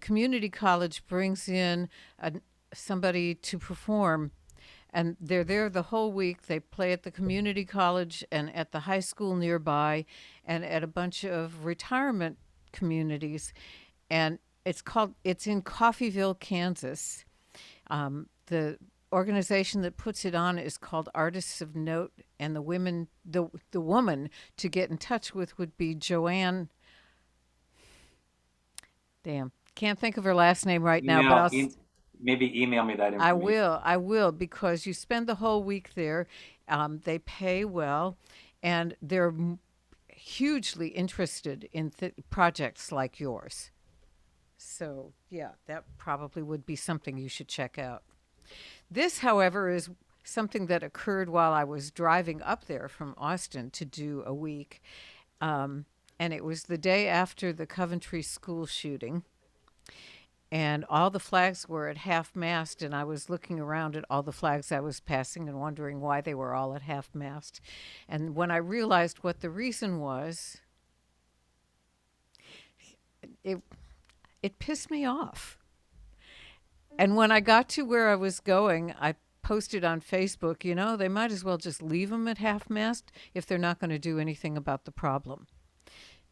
community college brings in somebody to perform, and they're there the whole week. They play at the community college and at the high school nearby and at a bunch of retirement communities. And it's in Coffeyville, Kansas. The organization that puts it on is called Artists of Note, and the woman to get in touch with would be Joanne. Damn, can't think of her last name right now, but Maybe email me that I information. will. I will, because you spend the whole week there. They pay well, and they're hugely interested in projects like yours. So, yeah, that probably would be something you should check out. This, however, is something that occurred while I was driving up there from Austin to do a week. And it was the day after the Coventry school shooting. And all the flags were at half mast, and I was looking around at all the flags I was passing and wondering why they were all at half mast. And when I realized what the reason was, it pissed me off. And when I got to where I was going, I posted on Facebook, they might as well just leave them at half mast if they're not going to do anything about the problem.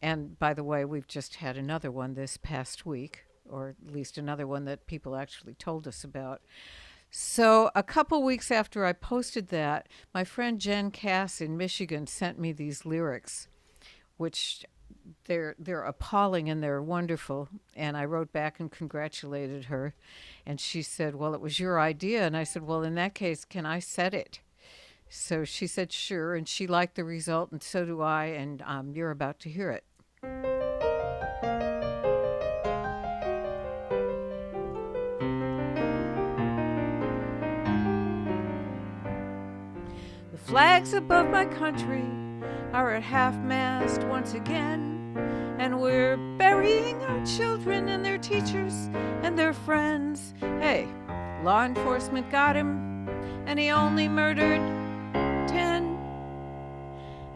And by the way, we've just had another one this past week, or at least another one that people actually told us about. So a couple weeks after I posted that, my friend Jen Cass in Michigan sent me these lyrics, which they're appalling and they're wonderful. And I wrote back and congratulated her. And she said, well, it was your idea. And I said, well, in that case, can I set it? So she said, sure. And she liked the result, and so do I. And you're about to hear it. The flags above my country are at half-mast once again, and we're burying our children and their teachers and their friends. Hey, law enforcement got him, and he only murdered 10.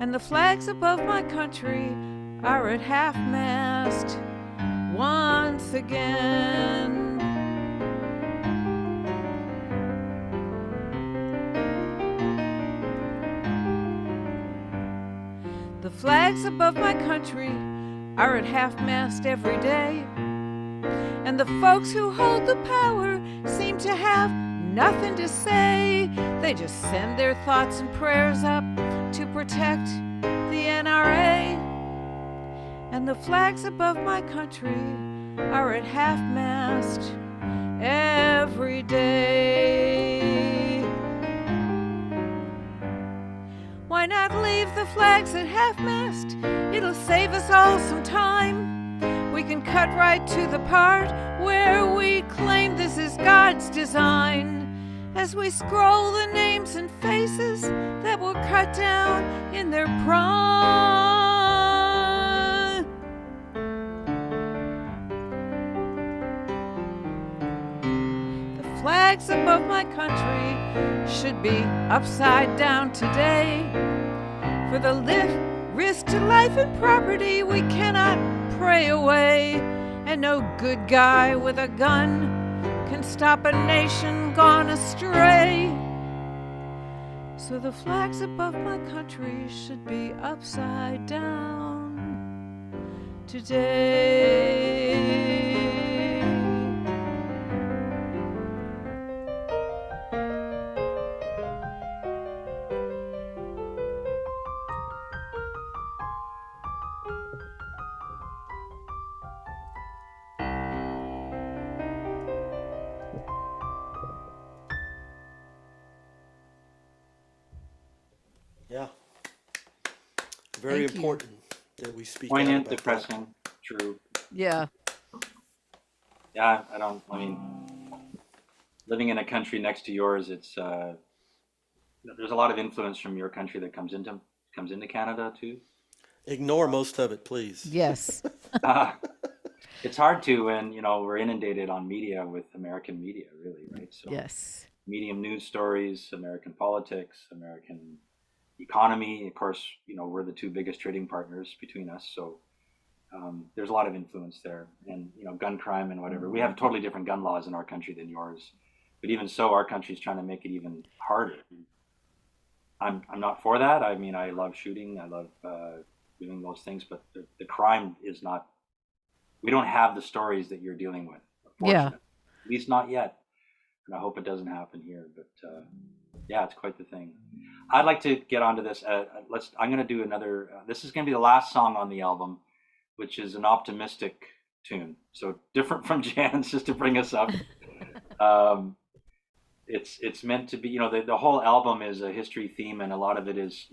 And the flags above my country are at half-mast once again. The flags above my country are at half-mast every day, and the folks who hold the power seem to have nothing to say. They just send their thoughts and prayers up to protect the NRA. And the flags above my country are at half-mast every day. Why not leave the flags at half-mast? It'll save us all some time. We can cut right to the part where we claim this is God's design, as we scroll the names and faces that were cut down in their prime. The flags above my country should be upside down today. For the risk to life and property we cannot pray away, and no good guy with a gun can stop a nation gone astray. So the flags above my country should be upside down today. Yeah. Very Thank you. important that we speak Poignant, out about depressing, true. Yeah. Yeah, I mean, living in a country next to yours, it's there's a lot of influence from your country that comes into Canada too. Ignore most of it, please. Yes. Uh, it's hard to when we're inundated on media with American media, really, right? So Yes. medium news stories, American politics, American economy. Of course, we're the two biggest trading partners between us, so there's a lot of influence there, and gun crime and whatever. We have totally different gun laws in our country than yours, but even so, our country's trying to make it even harder. I'm not for that. I mean, I love shooting, I love doing those things, but the crime is not. We don't have the stories that you're dealing with, Yeah. unfortunately. At least not yet, and I hope it doesn't happen here. But yeah, it's quite the thing. I'd like to get onto this. I'm going to do another. This is going to be the last song on the album, which is an optimistic tune. So different from Jan's, just to bring us up. Um, it's meant to be. The whole album is a history theme, and a lot of it is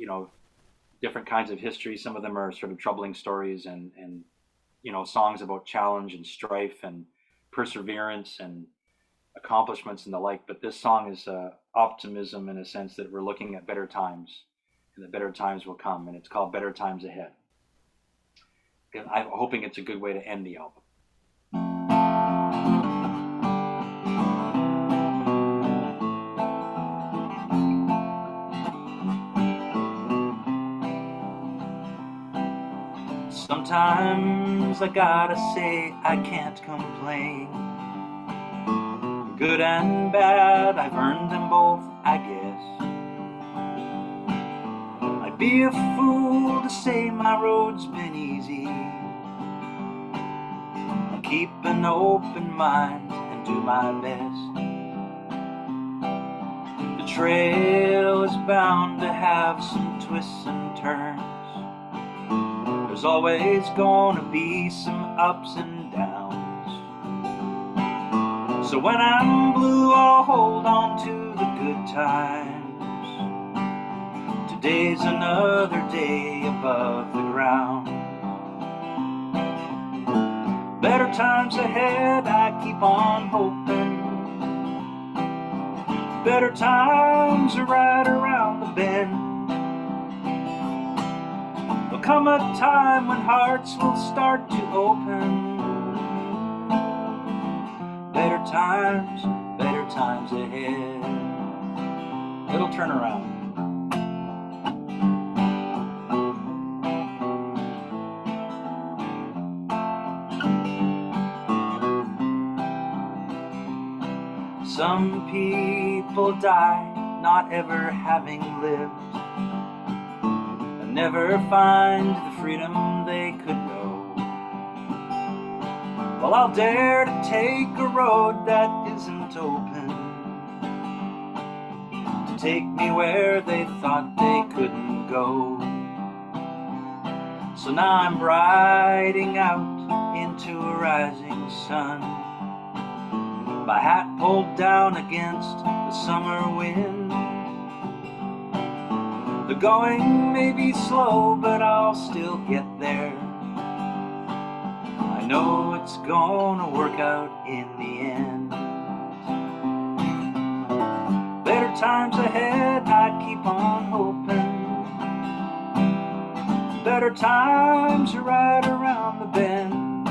different kinds of history. Some of them are sort of troubling stories, and songs about challenge and strife and perseverance and accomplishments and the like. But this song is optimism in a sense that we're looking at better times, and that better times will come, and it's called Better Times Ahead. And I'm hoping it's a good way to end the album. Sometimes I gotta say I can't complain. Good and bad, I've earned them both, I guess. I'd be a fool to say my road's been easy. I'll keep an open mind and do my best. The trail is bound to have some twists and turns. There's always gonna be some ups and downs. So when I'm blue, I'll hold on to the good times. Today's another day above the ground. Better times ahead, I keep on hoping. Better times are right around the bend. There'll come a time when hearts will start to open. Better times ahead. It'll turn around. Some people die not ever having lived, and never find the freedom they could know. Well, I'll dare to take a road that isn't open, to take me where they thought they couldn't go. So now I'm riding out into a rising sun, my hat pulled down against the summer wind. The going may be slow, but I'll still get there. I know it's gonna work out in the end. Better times ahead, I keep on hoping. Better times are right around the bend.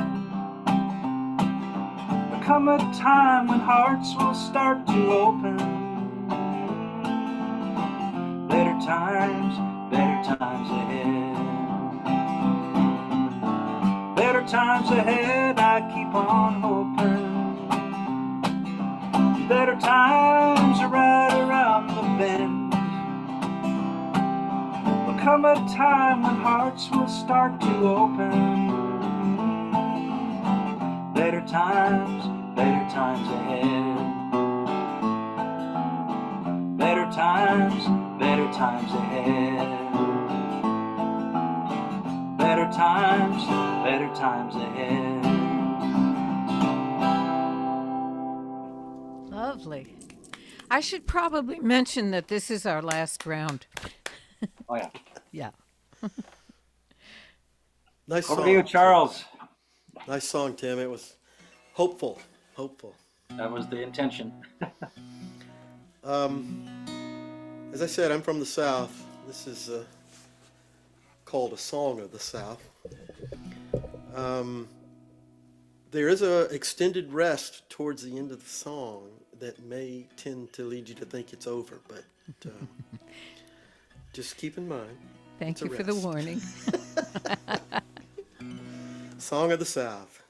There'll come a time when hearts will start to open. Better times ahead. Better times ahead, I keep on hoping. Better times are right around the bend. There'll come a time when hearts will start to open. Better times ahead. Better times ahead. Better times ahead. Lovely. I should probably mention that this is our last round. Oh yeah. Yeah. Nice Over song. to you, Charles. Nice song, Tim. It was hopeful. Hopeful. That was the intention. As I said, I'm from the South. This is called a song of the South. There is a extended rest towards the end of the song that may tend to lead you to think it's over, but just keep in mind. Thank you for the warning. Song of the South.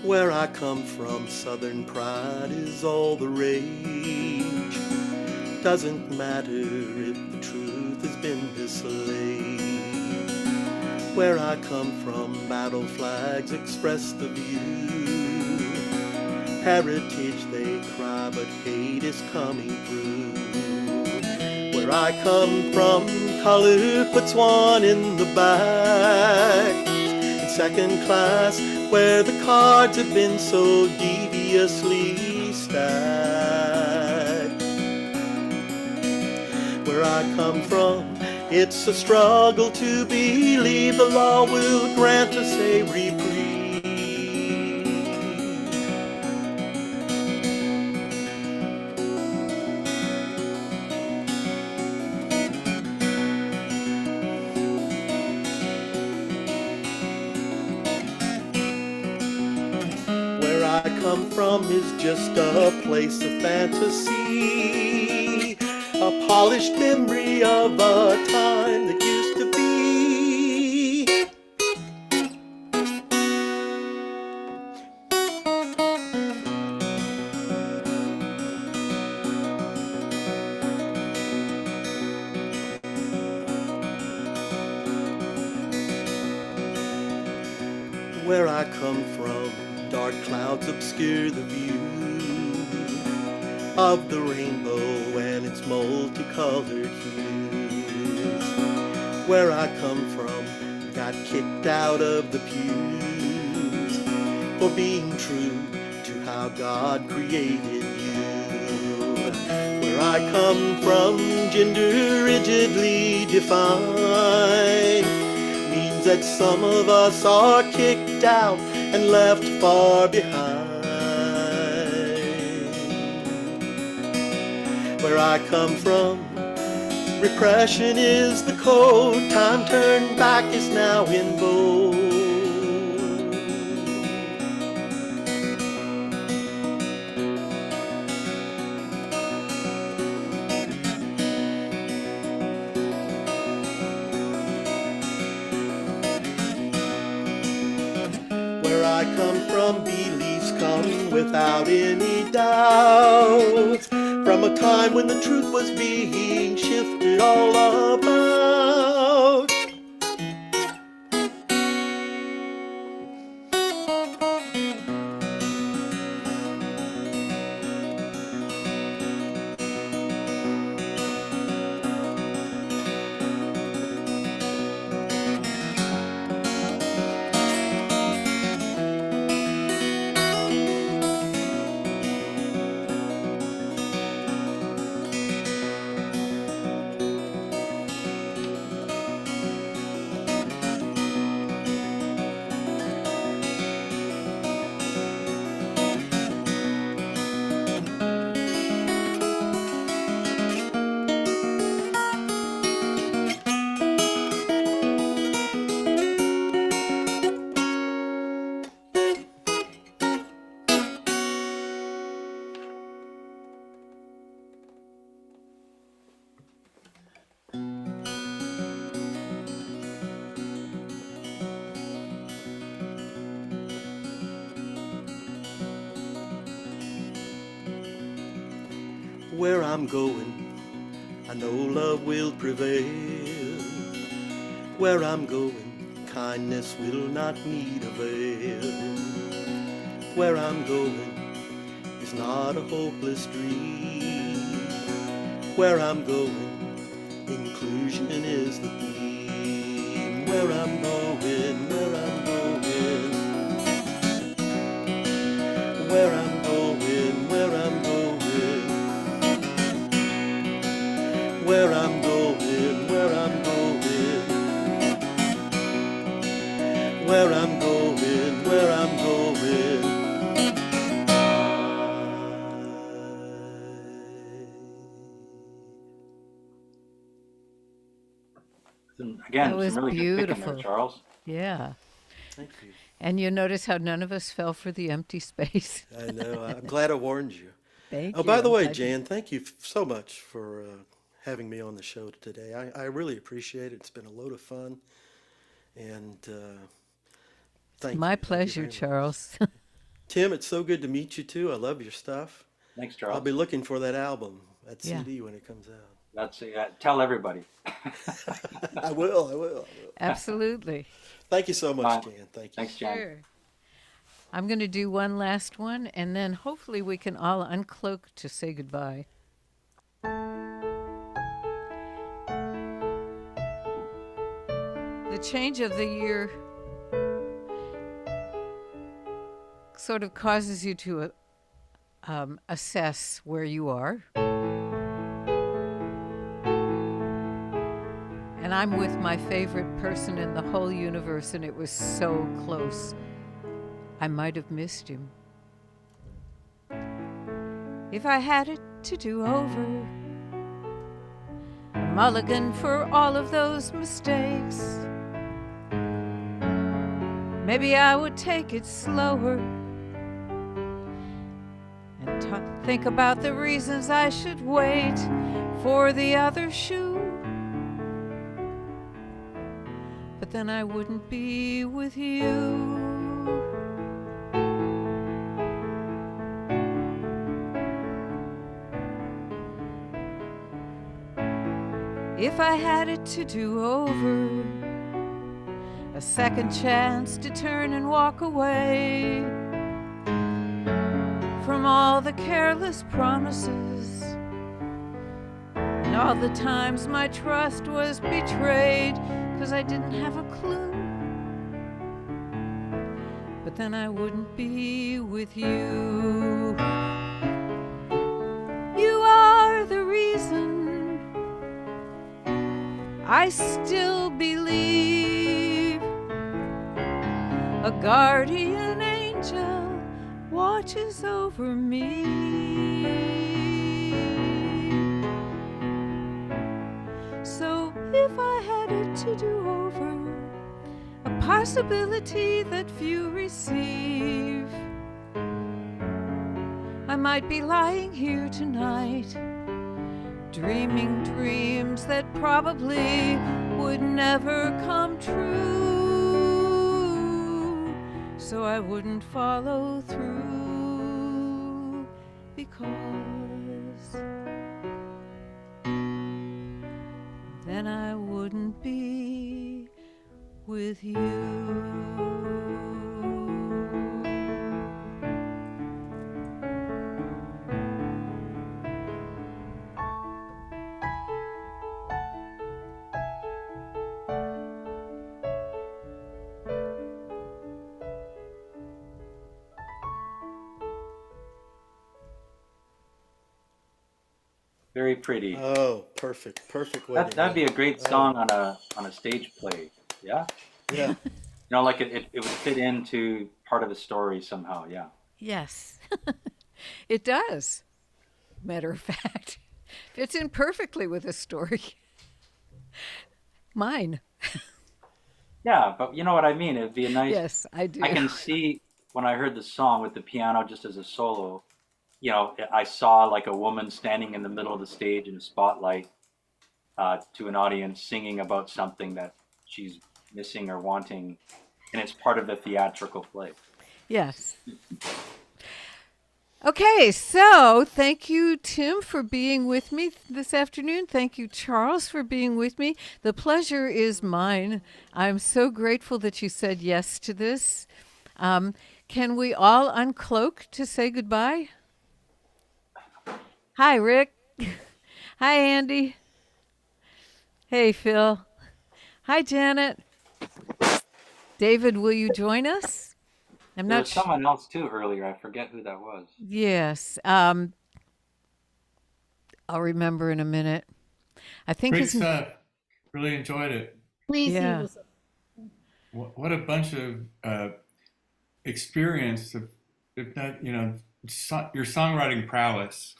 Where I come from, Southern pride is all the rage. Doesn't matter if the truth has been mislaid. Where I come from, battle flags express the view. Heritage they cry, but hate is coming through. Where I come from, color puts one in the back. In second class, where the cards have been so deviously stacked. Where I come from, it's a struggle to believe the law will grant us a reprieve. Where I come from is just a place of fantasy, a polished memory of a time that used to be. Where I come from, dark clouds obscure the view of the rainbow and its multicolored hues. Where I come from, got kicked out of the pews for being true to how God created you. Where I come from, gender rigidly defined means that some of us are kicked out and left far behind. Where I come from, repression is the code. Time turned back is now in vogue. Where I come from, beliefs come without any doubt. From a time when the truth was being shifted all about. Where I'm going, I know love will prevail. Where I'm going, kindness will not need a veil. Where I'm going is not a hopeless dream. Where I'm going, inclusion is the theme. Where I'm going, where I'm going, where I'm going, where I'm going. And That again, some was really good picking there, beautiful. Charles. Yeah. Thank you. And you notice how none of us fell for the empty space. I know. I'm glad I warned you. Thank Oh, you. by the I'm way, glad you. Jan, thank you so much for having me on the show today. I really appreciate it. It's been a load of fun, and thank My you. Thank you pleasure, very much. Charles. Tim, it's so good to meet you too. I love your stuff. Thanks, I'll be Charles. looking for that album, that Yeah, CD when it comes out. That's tell everybody. I will. I will. I will. absolutely. Thank you so much, Bye. Jan. Thank you. Thanks, Jan. Sure. I'm going to do one last one, and then hopefully we can all uncloak to say goodbye. The change of the year sort of causes you to assess where you are. And I'm with my favorite person in the whole universe, and it was so close. I might have missed him. If I had it to do over, a mulligan for all of those mistakes. Maybe I would take it slower and think about the reasons I should wait for the other shoe. But then I wouldn't be with you. If I had it to do over, a second chance to turn and walk away from all the careless promises and all the times my trust was betrayed 'cause I didn't have a clue. But then I wouldn't be with you. You are the reason I still believe a guardian angel watches over me. So if I had it to do over, a possibility that few receive, I might be lying here tonight, dreaming dreams that probably would never come true. So I wouldn't follow through because then I wouldn't be with you. Very pretty. Oh, perfect. Perfect way to That'd end be a it. great song on a stage play. Yeah. Yeah. You know, like it would fit into part of the story somehow. Yeah. Yes, it does. Matter of fact, fits in perfectly with a story. Mine. Yeah, but you know what I mean? It'd be a nice. Yes, I do. I can see when I heard the song with the piano just as a solo. You know, I saw like a woman standing in the middle of the stage in a spotlight to an audience singing about something that she's missing or wanting, and it's part of the theatrical play. Yes. Okay, so thank you, Tim, for being with me this afternoon. Thank you, Charles, for being with me. The pleasure is mine. I'm so grateful that you said yes to this. Can we all uncloak to say goodbye? Hi, Rick. Hi, Andy. Hey, Phil. Hi, Janet. David, will you join us? I'm There not was someone else too earlier. I forget who that was. Yes. I'll remember in a minute. I think Great his. stuff. Really enjoyed it. Please Yeah. use it. What a bunch of experience, if not, your songwriting prowess.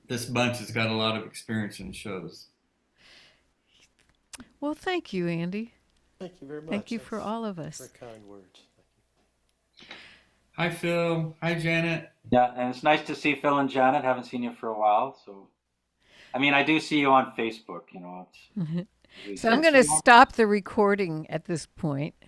This bunch has got a lot of experience in shows. Well, thank you, Andy. Thank you very much. Thank you for That's all of very us. kind words. Hi, Phil. Hi, Janet. Yeah, and it's nice to see Phil and Janet. Haven't seen you for a while, so I mean, I do see you on Facebook. You know, it's we So I'm can going see to you on. stop the recording at this point.